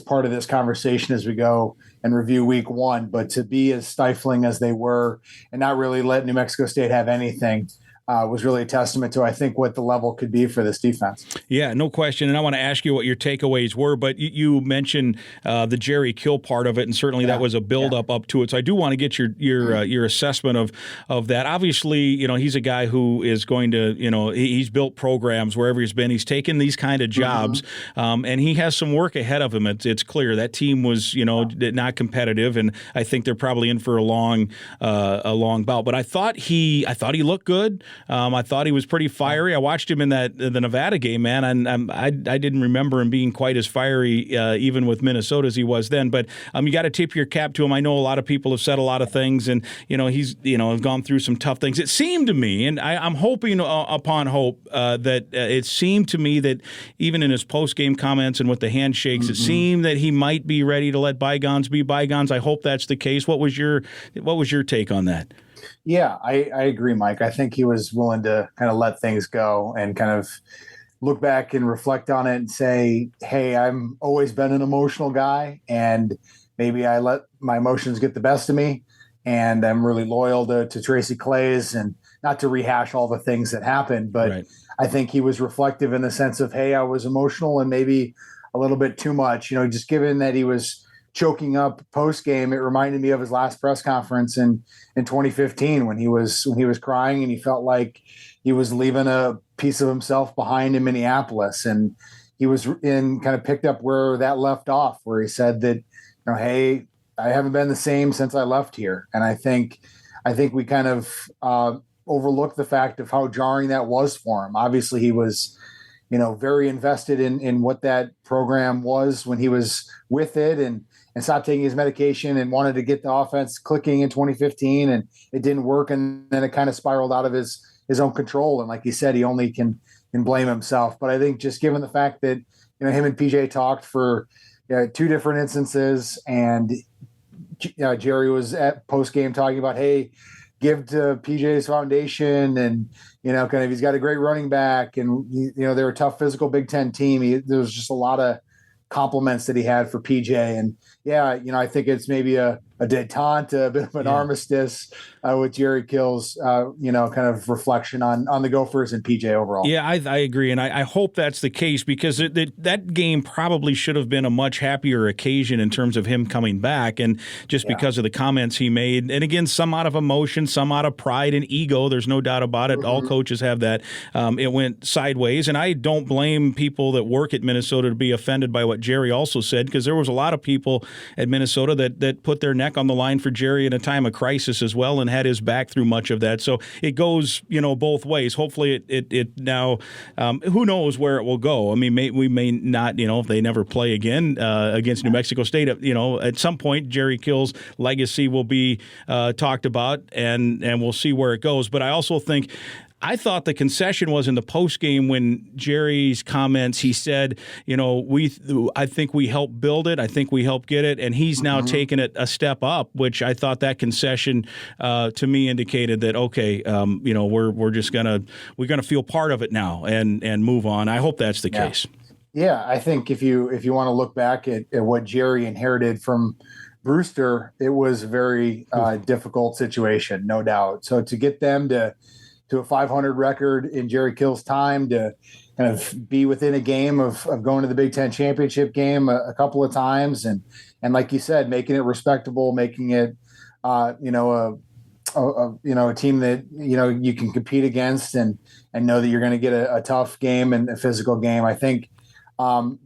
part of this conversation as we go and review week one. But to be as stifling as they were and not really let New Mexico State have anything was really a testament to, I think, what the level could be for this defense. Yeah, no question. And I want to ask you what your takeaways were, but you mentioned the Jerry Kill part of it, and certainly that was a build-up up to it. So I do want to get your assessment of that. Obviously, he's a guy who is going to, he's built programs wherever he's been. He's taken these kind of jobs, and he has some work ahead of him. It's clear that team was, not competitive, and I think they're probably in for a long bout. But I thought he looked good. I thought he was pretty fiery. I watched him in the Nevada game, man, and I didn't remember him being quite as fiery even with Minnesota as he was then. But you got to tip your cap to him. I know a lot of people have said a lot of things, and he's gone through some tough things. It seemed to me, and I'm hoping upon hope that it seemed to me that even in his post-game comments and with the handshakes, it seemed that he might be ready to let bygones be bygones. I hope that's the case. What was your take on that? Yeah, I agree, Mike. I think he was willing to kind of let things go and kind of look back and reflect on it and say, hey, I'm always been an emotional guy, and maybe I let my emotions get the best of me, and I'm really loyal to Tracy Claeys, and not to rehash all the things that happened, but Right. I think he was reflective in the sense of, hey, I was emotional and maybe a little bit too much, just given that he was choking up post game. It reminded me of his last press conference in 2015 when he was crying and he felt like he was leaving a piece of himself behind in Minneapolis. And he was kind of picked up where that left off, where he said that, hey, I haven't been the same since I left here. And I think we kind of overlooked the fact of how jarring that was for him. Obviously, he was, very invested in what that program was when he was with it, and stopped taking his medication and wanted to get the offense clicking in 2015, and it didn't work. And then it kind of spiraled out of his own control. And like he said, he only can blame himself. But I think just given the fact that, him and PJ talked for two different instances, and Jerry was at post game talking about, hey, give to PJ's foundation, and kind of he's got a great running back, and they're a tough physical Big Ten team. There was just a lot of compliments that he had for PJ, and I think it's maybe a detente, a bit of an armistice with Jerry Kill's, kind of reflection on the Gophers and PJ overall. Yeah, I agree, and I hope that's the case, because that game probably should have been a much happier occasion in terms of him coming back, and just because of the comments he made. And again, some out of emotion, some out of pride and ego. There's no doubt about it. Mm-hmm. All coaches have that. It went sideways, and I don't blame people that work at Minnesota to be offended by what Jerry also said, because there was a lot of people at Minnesota that put their neck on the line for Jerry in a time of crisis as well, and had his back through much of that. So it goes, both ways. Hopefully it now, who knows where it will go. I mean, we may not, if they never play again against New Mexico State, at some point Jerry Kill's legacy will be talked about, and we'll see where it goes. But I also think, I thought the concession was in the postgame when Jerry's comments, he said, I think we helped build it. I think we helped get it. And he's now taken it a step up, which I thought that concession to me indicated that, okay, we're just going to feel part of it now and move on. I hope that's the case. Yeah, I think if you want to look back at what Jerry inherited from Brewster, it was a very difficult situation, no doubt. So to get them to a 500 record in Jerry Kill's time, to kind of be within a game of going to the Big Ten championship game a couple of times, and like you said, making it respectable, making it a team that you can compete against, and know that you're going to get a tough game and a physical game. I think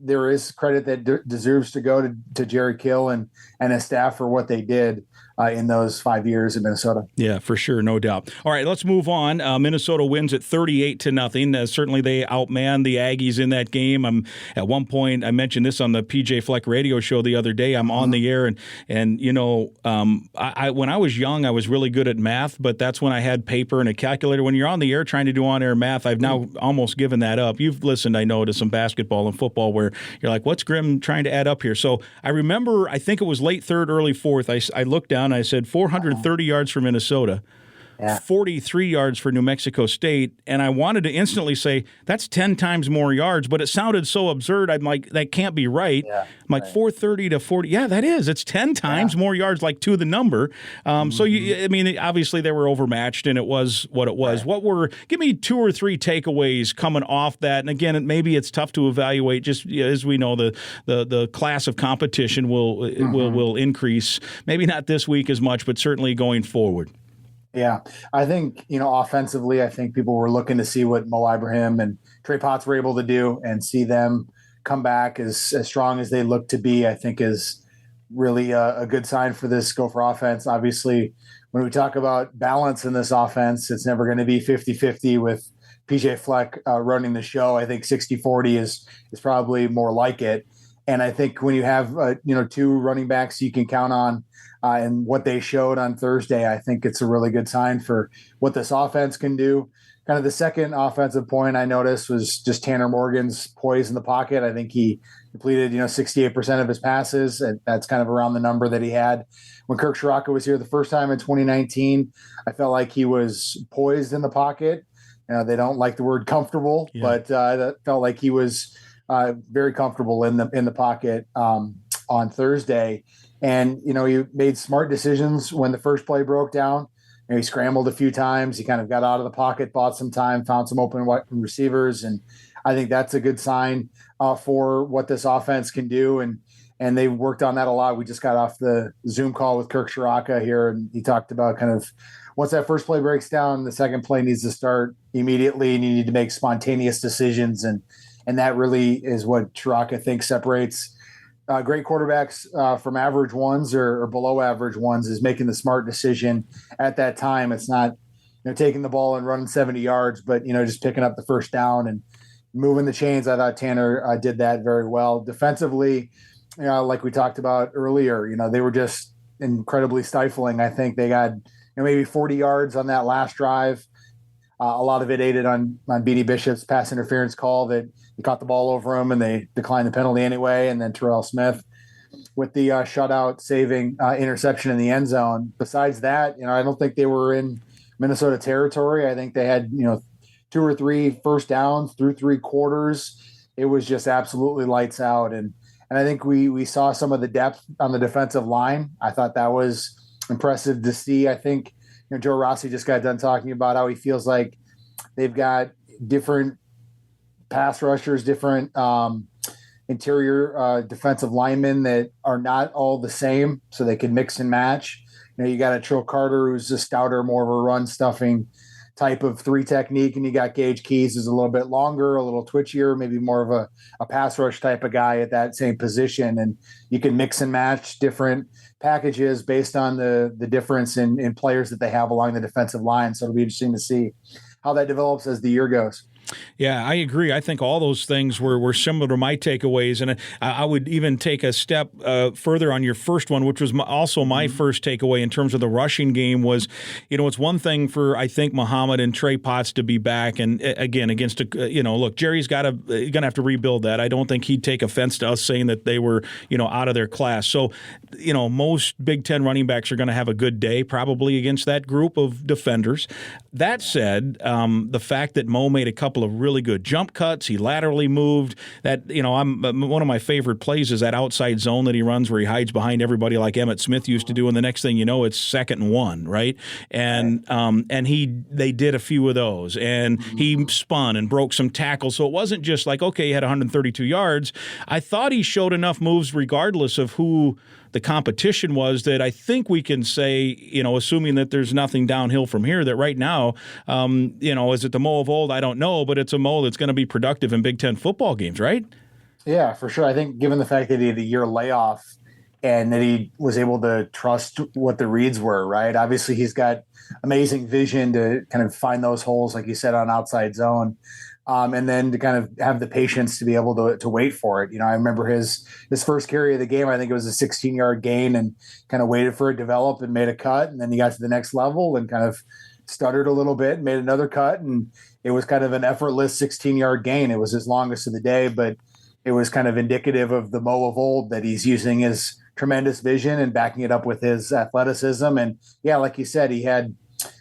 there is credit that deserves to go to Jerry Kill and his staff for what they did in those 5 years in Minnesota. Yeah, for sure, no doubt. All right, let's move on. Minnesota wins at 38-0. Certainly, they outmanned the Aggies in that game. At one point, I mentioned this on the PJ Fleck radio show the other day. I'm on the air, and I when I was young, I was really good at math, but that's when I had paper and a calculator. When you're on the air trying to do on-air math, I've now almost given that up. You've listened, I know, to some basketball and football where you're like, what's Grimm trying to add up here? So I remember, I think it was late third, early fourth, I looked down and I said 430 yards for Minnesota, 43 yards for New Mexico State, and I wanted to instantly say, that's 10 times more yards, but it sounded so absurd, I'm like, that can't be right. I'm like, 430 to 40, yeah, that is. It's 10 times more yards, like to the number. So, obviously they were overmatched, and it was what it was. Give me two or three takeaways coming off that, and again, maybe it's tough to evaluate, just as we know, the class of competition will increase, maybe not this week as much, but certainly going forward. Yeah, I think, offensively, I think people were looking to see what Mo Ibrahim and Trey Potts were able to do, and see them come back as strong as they look to be, I think is really a good sign for this Gopher offense. Obviously, when we talk about balance in this offense, it's never going to be 50-50 with PJ Fleck running the show. I think 60-40 is probably more like it. And I think when you have, two running backs you can count on, and what they showed on Thursday, I think it's a really good sign for what this offense can do. Kind of the second offensive point I noticed was just Tanner Morgan's poise in the pocket. I think he completed, 68% of his passes, and that's kind of around the number that he had when Kirk Shiraka was here the first time in 2019. I felt like he was poised in the pocket. They don't like the word comfortable, but that felt like he was very comfortable in the pocket on Thursday. And, he made smart decisions when the first play broke down he scrambled a few times. He kind of got out of the pocket, bought some time, found some open receivers, and I think that's a good sign for what this offense can do. And they worked on that a lot. We just got off the Zoom call with Kirk Shiraka here, and he talked about kind of once that first play breaks down, the second play needs to start immediately, and you need to make spontaneous decisions. And that really is what Shiraka thinks separates great quarterbacks from average ones or below average ones, is making the smart decision at that time. It's not, taking the ball and running 70 yards, but, just picking up the first down and moving the chains. I thought Tanner did that very well. Defensively, like we talked about earlier, they were just incredibly stifling. I think they got maybe 40 yards on that last drive. A lot of it aided on Beanie Bishop's pass interference call that he caught the ball over him and they declined the penalty anyway. And then Terrell Smith with the shutout saving interception in the end zone. Besides that, I don't think they were in Minnesota territory. I think they had, 2 or 3 first downs through 3 quarters. It was just absolutely lights out. And I think we saw some of the depth on the defensive line. I thought that was impressive to see. I think, Joe Rossi just got done talking about how he feels like they've got different pass rushers, different interior defensive linemen that are not all the same, so they can mix and match. You got a Trill Carter who's a stouter, more of a run stuffing type of 3 technique, and you got Gage Keys who's a little bit longer, a little twitchier, maybe more of a pass rush type of guy at that same position. And you can mix and match different packages based on the difference in players that they have along the defensive line. So it'll be interesting to see how that develops as the year goes. Yeah, I agree. I think all those things were similar to my takeaways, and I would even take a step further on your first one, which was also my first takeaway in terms of the rushing game was, it's one thing for, I think, Muhammad and Trey Potts to be back, and again, against, look, Jerry's going to have to rebuild that. I don't think he'd take offense to us saying that they were, out of their class. So, most Big Ten running backs are going to have a good day probably against that group of defenders. That said, the fact that Mo made a couple of really good jump cuts, he laterally moved. That one of my favorite plays is that outside zone that he runs where he hides behind everybody like Emmitt Smith used to do, and the next thing you know, it's 2nd and 1, right? And they did a few of those, and he spun and broke some tackles. So it wasn't just like, okay, he had 132 yards. I thought he showed enough moves regardless of who the competition was that I think we can say, assuming that there's nothing downhill from here, that right now, is it the Mo of old? I don't know, but it's a Mo that's going to be productive in Big Ten football games, right? Yeah, for sure. I think given the fact that he had a year layoff and that he was able to trust what the reads were, right? Obviously, he's got amazing vision to kind of find those holes, like you said, on outside zone. And then to kind of have the patience to be able to wait for it. I remember his first carry of the game, I think it was a 16-yard gain, and kind of waited for it to develop and made a cut. And then he got to the next level and kind of stuttered a little bit, made another cut. And it was kind of an effortless 16-yard gain. It was his longest of the day, but it was kind of indicative of the Mo of old, that he's using his tremendous vision and backing it up with his athleticism. And yeah, like you said, he had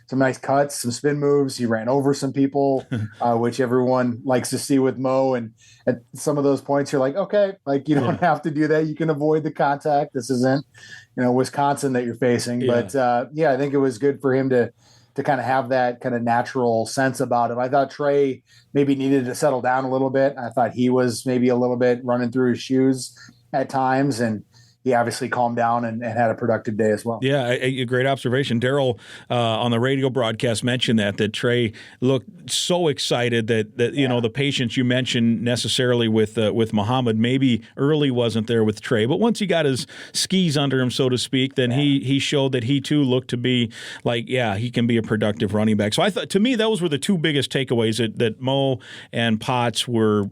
some nice cuts, some spin moves. He ran over some people, which everyone likes to see with Mo. And at some of those points, you're like, okay, like you don't have to do that. You can avoid the contact. This isn't, Wisconsin that you're facing. Yeah. But I think it was good for him to kind of have that kind of natural sense about him. I thought Trey maybe needed to settle down a little bit. I thought he was maybe a little bit running through his shoes at times, and he obviously calmed down and had a productive day as well. Yeah, a great observation. Daryl on the radio broadcast mentioned that Trey looked so excited that the patience you mentioned necessarily with Muhammad maybe early wasn't there with Trey, but once he got his skis under him, so to speak, then he showed that he too looked to be like, he can be a productive running back. So I thought, to me, those were the two biggest takeaways, that Mo and Potts were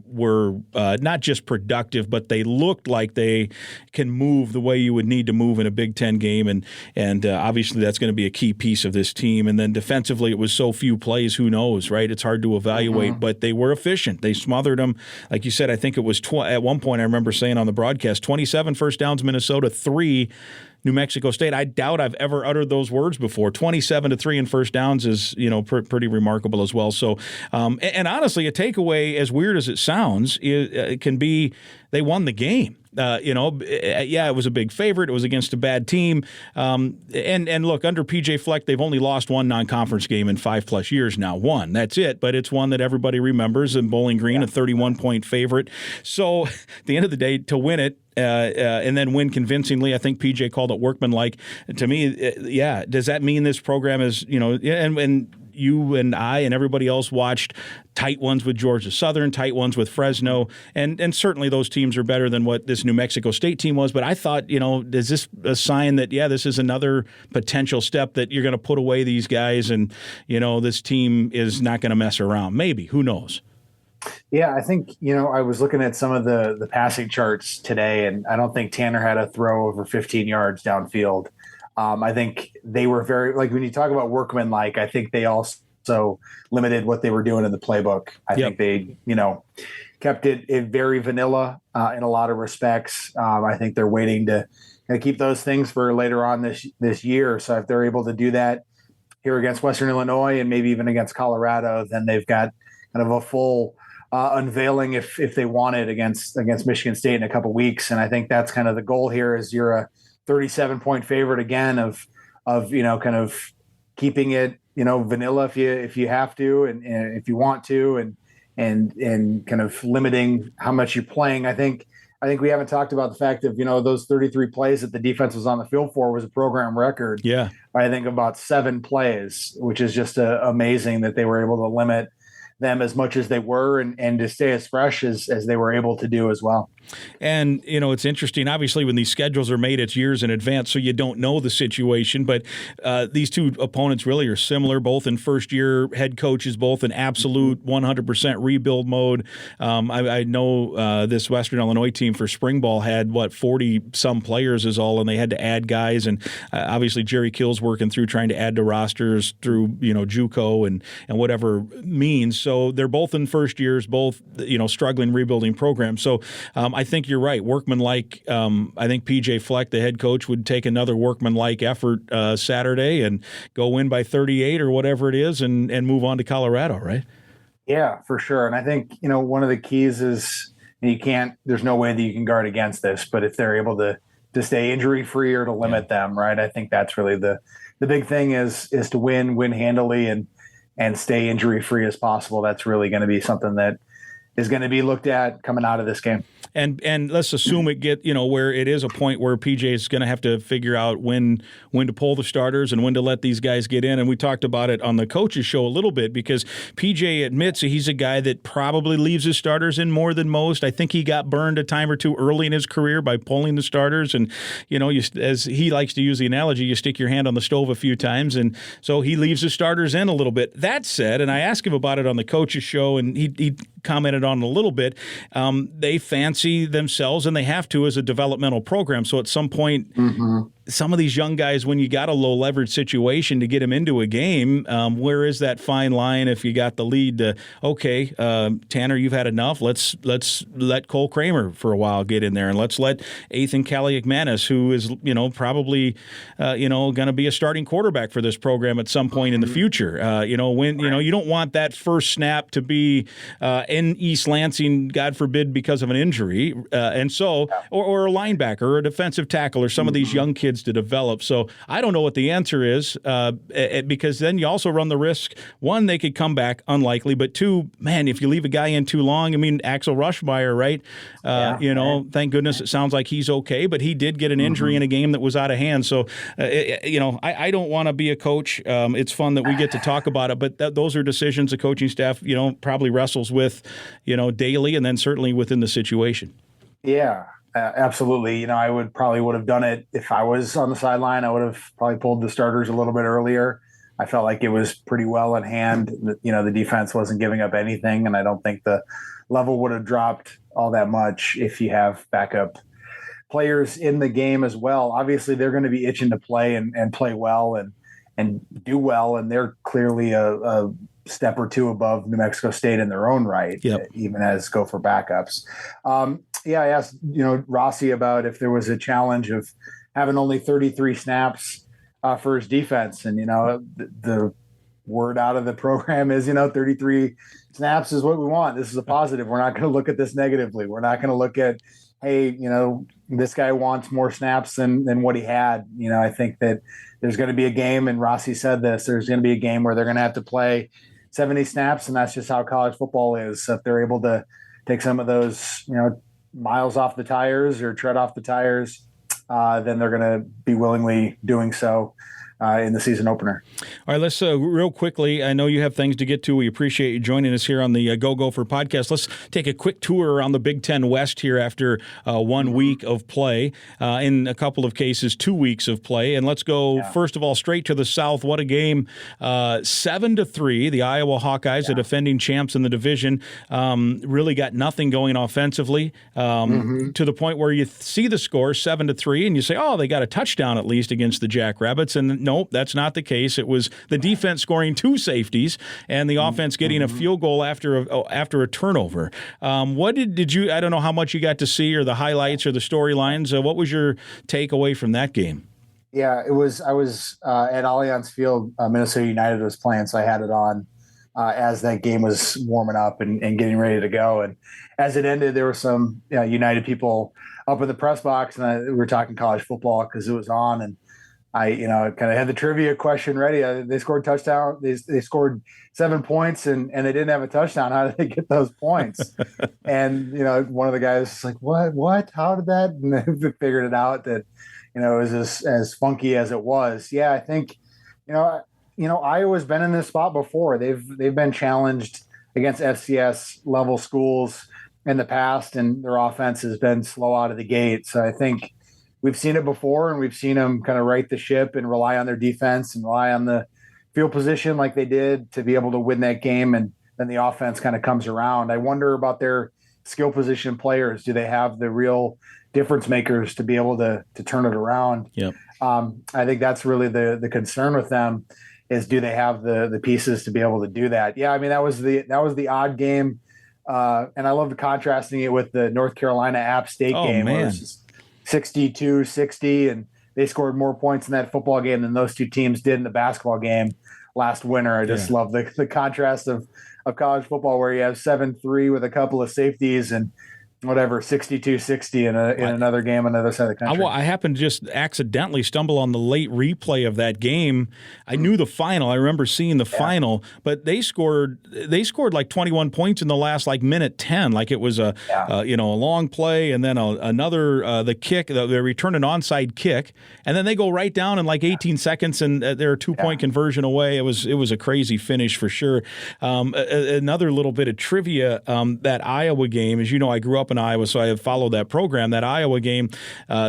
not just productive, but they looked like they can move the way you would need to move in a Big Ten game, and obviously that's going to be a key piece of this team. And then defensively, it was so few plays, who knows, right? It's hard to evaluate, but they were efficient. They smothered them. Like you said, I think it was at one point, I remember saying on the broadcast, 27 first downs Minnesota, 3 New Mexico State. I doubt I've ever uttered those words before. 27-3 in first downs is, pretty remarkable as well. So, and honestly, a takeaway, as weird as it sounds, it can be they won the game. It was a big favorite. It was against a bad team. And look, under PJ Fleck, they've only lost one non-conference game in 5+ years now. One, that's it. But it's one that everybody remembers. And Bowling Green, a 31-point favorite. So at the end of the day, to win it, and then win convincingly. I think PJ called it workmanlike. To me, does that mean this program is, and you and I and everybody else watched tight ones with Georgia Southern, tight ones with Fresno, and certainly those teams are better than what this New Mexico State team was. But I thought, is this a sign that, this is another potential step that you're going to put away these guys and, this team is not going to mess around? Maybe. Who knows? Yeah, I think, I was looking at some of the passing charts today, and I don't think Tanner had a throw over 15 yards downfield. I think they were very, like when you talk about workmanlike, I think they also limited what they were doing in the playbook. I think they, kept it very vanilla in a lot of respects. I think they're waiting to keep those things for later on this year. So if they're able to do that here against Western Illinois and maybe even against Colorado, then they've got kind of a full unveiling if they want it against Michigan State in a couple weeks. And I think that's kind of the goal here is you're a 37-point favorite again of kind of keeping it, vanilla if you have to and if you want to and kind of limiting how much you're playing. I think we haven't talked about the fact of, those 33 plays that the defense was on the field for was a program record. Yeah. I think about 7 plays, which is just amazing that they were able to limit them as much as they were and to stay as fresh as they were able to do as well. And, it's interesting. Obviously, when these schedules are made, it's years in advance, so you don't know the situation. But these two opponents really are similar, both in first-year head coaches, both in absolute 100% rebuild mode. I know this Western Illinois team for spring ball had, 40-some players is all, and they had to add guys. And obviously, Jerry Kill's working through trying to add to rosters through, JUCO and whatever means. So they're both in first years, both, struggling rebuilding programs. So I think you're right. Workmanlike. I think PJ Fleck, the head coach, would take another workmanlike effort Saturday and go win by 38 or whatever it is and move on to Colorado, right? Yeah, for sure. And I think, one of the keys is there's no way that you can guard against this, but if they're able to stay injury free or to limit them, right? I think that's really the big thing is to win handily and stay injury free as possible. That's really going to be something that is going to be looked at coming out of this game. And let's assume it where it is a point where PJ is going to have to figure out when to pull the starters and when to let these guys get in. And we talked about it on the coaches show a little bit because PJ admits he's a guy that probably leaves his starters in more than most. I think he got burned a time or two early in his career by pulling the starters. And, as he likes to use the analogy, you stick your hand on the stove a few times. And so he leaves his starters in a little bit. That said, and I asked him about it on the coaches show, and he commented on it a little bit, they fancy themselves, and they have to, as a developmental program. So at some point, some of these young guys, when you got a low leverage situation to get them into a game, where is that fine line if you got the lead to, okay, Tanner, you've had enough. Let's let Cole Kramer for a while get in there, and let's let Ethan Kaliakmanis, who is, probably, going to be a starting quarterback for this program at some point in the future. You don't want that first snap to be in East Lansing, God forbid, because of an injury. And so, or a linebacker or a defensive tackle or some of these young kids to develop. So I don't know what the answer is because then you also run the risk, one, they could come back, unlikely, but two, man, if you leave a guy in too long, Axel Rushmeyer, right? Thank goodness it sounds like he's okay, but he did get an injury in a game that was out of hand. So, I don't want to be a coach. It's fun that we get to talk about it, but those are decisions the coaching staff, probably wrestles with, daily and then certainly within the situation. Yeah. Absolutely. I would have done it if I was on the sideline. I would have probably pulled the starters a little bit earlier. I felt like it was pretty well in hand. The defense wasn't giving up anything, and I don't think the level would have dropped all that much if you have backup players in the game as well. Obviously, they're going to be itching to play and play well and do well, and they're clearly a step or two above New Mexico State in their own right, even as Gopher backups. I asked, Rossi about if there was a challenge of having only 33 snaps for his defense. And, the word out of the program is, 33 snaps is what we want. This is a positive. We're not going to look at this negatively. We're not going to look at, hey, this guy wants more snaps than what he had. I think that there's going to be a game, and Rossi said this, there's going to be a game where they're going to have to play 70 snaps, and that's just how college football is. So if they're able to take some of those, miles off the tires or tread off the tires, then they're going to be willingly doing so in the season opener. All right, let's real quickly, I know you have things to get to. We appreciate you joining us here on the Go Gopher podcast. Let's take a quick tour around the Big Ten West here after 1 week of play, in a couple of cases 2 weeks of play. And let's go, first of all, straight to the South. What a game. 7-3, the Iowa Hawkeyes, the defending champs in the division, really got nothing going offensively, to the point where you see the score 7-3 and you say, oh, they got a touchdown at least against the Jackrabbits. And nope, that's not the case. It was the defense scoring 2 safeties and the offense getting a field goal after a turnover. What did you? I don't know how much you got to see or the highlights or the storylines. What was your takeaway from that game? Yeah, it was. I was at Allianz Field. Minnesota United was playing, so I had it on as that game was warming up and getting ready to go. And as it ended, there were some United people up in the press box, and we were talking college football because it was on. And I, kind of had the trivia question ready. They scored touchdown. They scored 7 points and they didn't have a touchdown. How did they get those points? And, one of the guys was like, what, how did that? And they figured it out that, it was as funky as it was. Yeah. I think, Iowa's been in this spot before. They've been challenged against FCS level schools in the past, and their offense has been slow out of the gate. So I think, we've seen it before, and we've seen them kind of right the ship and rely on their defense and rely on the field position like they did to be able to win that game. And then the offense kind of comes around. I wonder about their skill position players. Do they have the real difference makers to be able to turn it around? Yep. I think that's really the concern with them is, do they have the pieces to be able to do that? Yeah. I mean, that was the odd game. And I love contrasting it with the North Carolina App State game. Man. 62-60, and they scored more points in that football game than those two teams did in the basketball game last winter. I just love the contrast of college football, where you have 7-3 with a couple of safeties and whatever 62-60 in another game on the other side of the country. I happened to just accidentally stumble on the late replay of that game. I knew the final. I remember seeing the final, but they scored like 21 points in the last minute 10. Like it was a long play, and then another the kick. They return an onside kick, and then they go right down in 18 seconds, and they're a 2-point conversion away. It was a crazy finish for sure. Another little bit of trivia: that Iowa game, as you know, I grew up in Iowa, so I have followed that program. That Iowa game,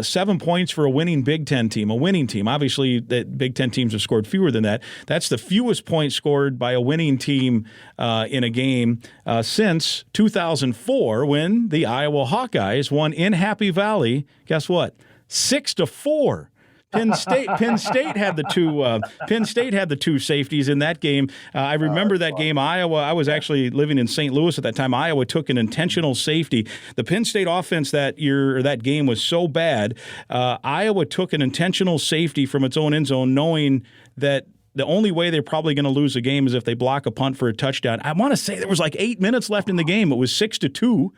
7 points for a winning Big Ten team. A winning team. Obviously, the Big Ten teams have scored fewer than that. That's the fewest points scored by a winning team in a game since 2004, when the Iowa Hawkeyes won in Happy Valley. Guess what? 6-4. Penn State had the two safeties in that game. I remember that game. Iowa. I was actually living in St. Louis at that time. Iowa took an intentional safety. The Penn State offense that game was so bad. Iowa took an intentional safety from its own end zone, knowing that the only way they're probably going to lose a game is if they block a punt for a touchdown. I want to say there was 8 minutes left in the game. It was 6-2.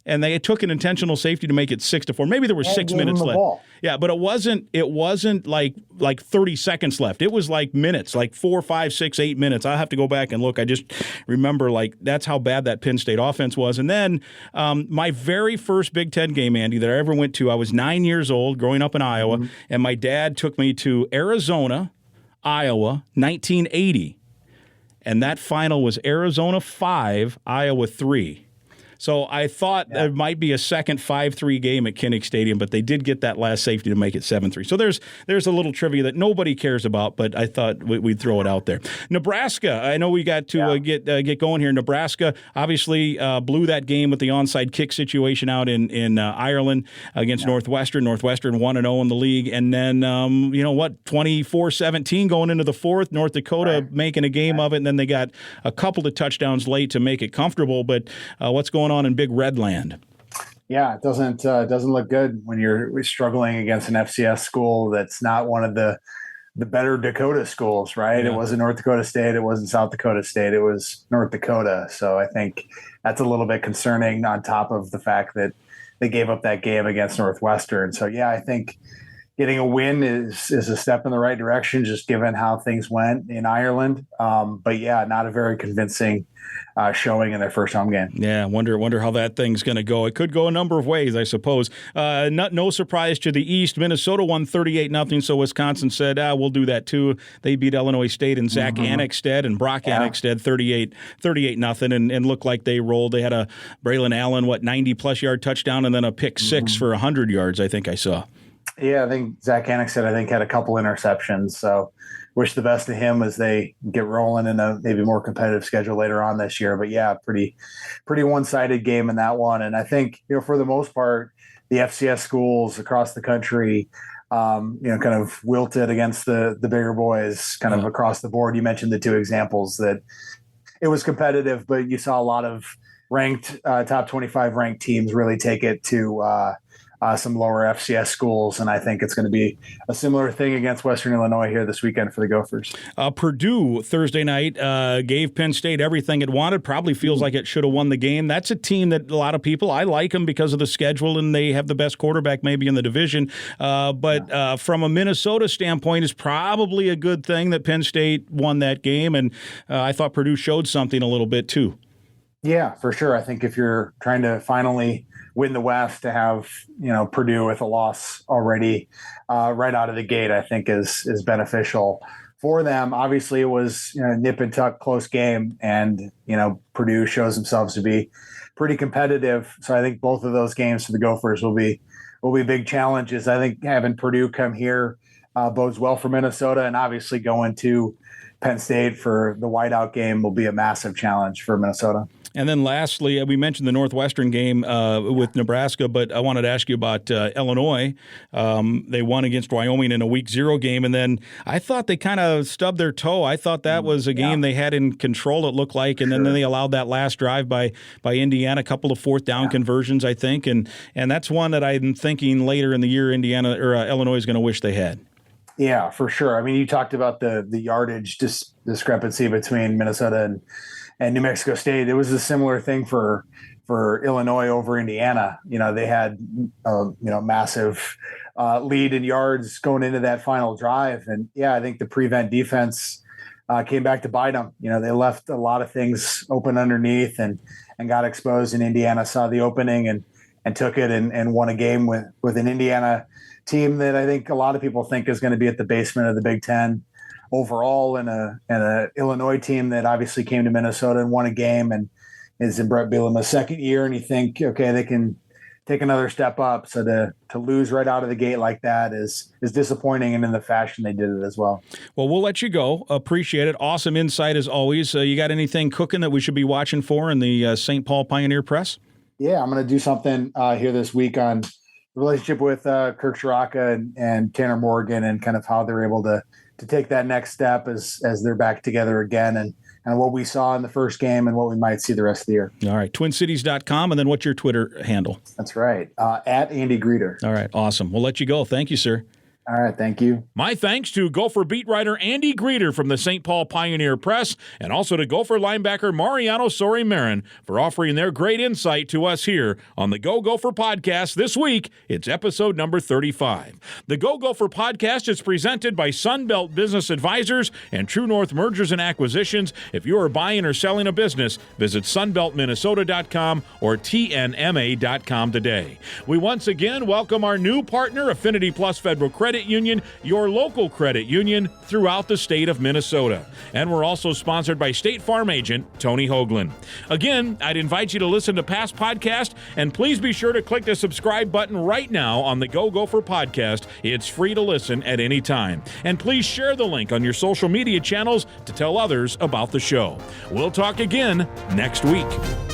And they took an intentional safety to make it 6-4. Maybe there were 6 minutes left. Yeah, but it wasn't like 30 seconds left. It was minutes, 4, 5, 6, 8 minutes. I'll have to go back and look. I just remember that's how bad that Penn State offense was. And then my very first Big Ten game, Andy, that I ever went to, I was 9 years old growing up in Iowa, and my dad took me to Arizona, Iowa, 1980. And that final was Arizona 5, Iowa 3. So I thought there might be a second 5-3 game at Kinnick Stadium, but they did get that last safety to make it 7-3. So there's a little trivia that nobody cares about, but I thought we'd throw it out there. Nebraska, I know we got to get going here. Nebraska obviously blew that game with the onside kick situation out in Ireland against Northwestern. Northwestern 1-0 in the league, and then 24-17 going into the fourth. North Dakota making a game of it, and then they got a couple of touchdowns late to make it comfortable. But what's going on in Big Red Land? Yeah, it doesn't look good when you're struggling against an FCS school that's not one of the the better Dakota schools, right? Yeah. It wasn't North Dakota State. It wasn't South Dakota State. It was North Dakota. So I think that's a little bit concerning on top of the fact that they gave up that game against Northwestern. So, yeah, I think getting a win is a step in the right direction, just given how things went in Ireland. But, yeah, not a very convincing showing in their first home game. Yeah, wonder how that thing's going to go. It could go a number of ways, I suppose. No surprise to the East. Minnesota won 38-0, so Wisconsin said, we'll do that too. They beat Illinois State and Zach Annexstad and Brock Annexstad 38-0 and looked like they rolled. They had a Braylon Allen, 90-plus yard touchdown and then a pick six for 100 yards, I think I saw. Yeah, I think Zach Annexstad, had a couple interceptions. So wish the best to him as they get rolling in a maybe more competitive schedule later on this year. But yeah, pretty one-sided game in that one. And I think, for the most part, the FCS schools across the country, kind of wilted against the bigger boys kind of across the board. You mentioned the two examples that it was competitive, but you saw a lot of ranked top 25 ranked teams really take it to some lower FCS schools, and I think it's going to be a similar thing against Western Illinois here this weekend for the Gophers. Purdue Thursday night gave Penn State everything it wanted. Probably feels like it should have won the game. That's a team that a lot of people, I like them because of the schedule, and they have the best quarterback maybe in the division. But from a Minnesota standpoint, it's probably a good thing that Penn State won that game, and I thought Purdue showed something a little bit too. Yeah, for sure. I think if you're trying to finally win the West, to have Purdue with a loss already right out of the gate, I think is beneficial for them. Obviously, it was a nip and tuck close game, and Purdue shows themselves to be pretty competitive. So I think both of those games for the Gophers will be big challenges. I think having Purdue come here bodes well for Minnesota, and obviously going to Penn State for the whiteout game will be a massive challenge for Minnesota. And then lastly, we mentioned the Northwestern game with Nebraska, but I wanted to ask you about Illinois. They won against Wyoming in a Week 0 game, and then I thought they kind of stubbed their toe. I thought that was a game they had in control, it looked like, and then they allowed that last drive by Indiana, a couple of fourth down conversions, I think, and that's one that I'm thinking later in the year Illinois is going to wish they had. Yeah, for sure. I mean, you talked about the yardage discrepancy between Minnesota and New Mexico State. It was a similar thing for Illinois over Indiana. They had massive lead in yards going into that final drive, and I think the prevent defense came back to bite them. They left a lot of things open underneath and got exposed, and Indiana saw the opening and took it and won a game with an Indiana team that I think a lot of people think is going to be at the basement of the Big Ten overall, and a Illinois team that obviously came to Minnesota and won a game and is in Brett Bielema's second year, and you think, okay, they can take another step up. So to lose right out of the gate like that is disappointing, and in the fashion they did it as well. Well, we'll let you go. Appreciate it. Awesome insight as always. You got anything cooking that we should be watching for in the St. Paul Pioneer Press? Yeah, I'm going to do something here this week on the relationship with Kirk Shiraka and Tanner Morgan, and kind of how they're able to take that next step as they're back together again, and what we saw in the first game and what we might see the rest of the year. All right, twincities.com, and then what's your Twitter handle? That's right, at Andy Greder. All right, awesome. We'll let you go. Thank you, sir. All right, thank you. My thanks to Gopher beat writer Andy Greder from the St. Paul Pioneer Press, and also to Gopher linebacker Mariano Sori-Marin for offering their great insight to us here on the Go Gopher podcast. This week, it's episode number 35. The Go Gopher podcast is presented by Sunbelt Business Advisors and True North Mergers and Acquisitions. If you are buying or selling a business, visit sunbeltminnesota.com or tnma.com today. We once again welcome our new partner, Affinity Plus Federal Credit Union, your local credit union throughout the state of Minnesota. And we're also sponsored by State Farm agent Tony Hoagland. Again, I'd invite you to listen to past podcasts, and please be sure to click the subscribe button right now on the Go Gopher podcast. It's free to listen at any time. And please share the link on your social media channels to tell others about the show. We'll talk again next week.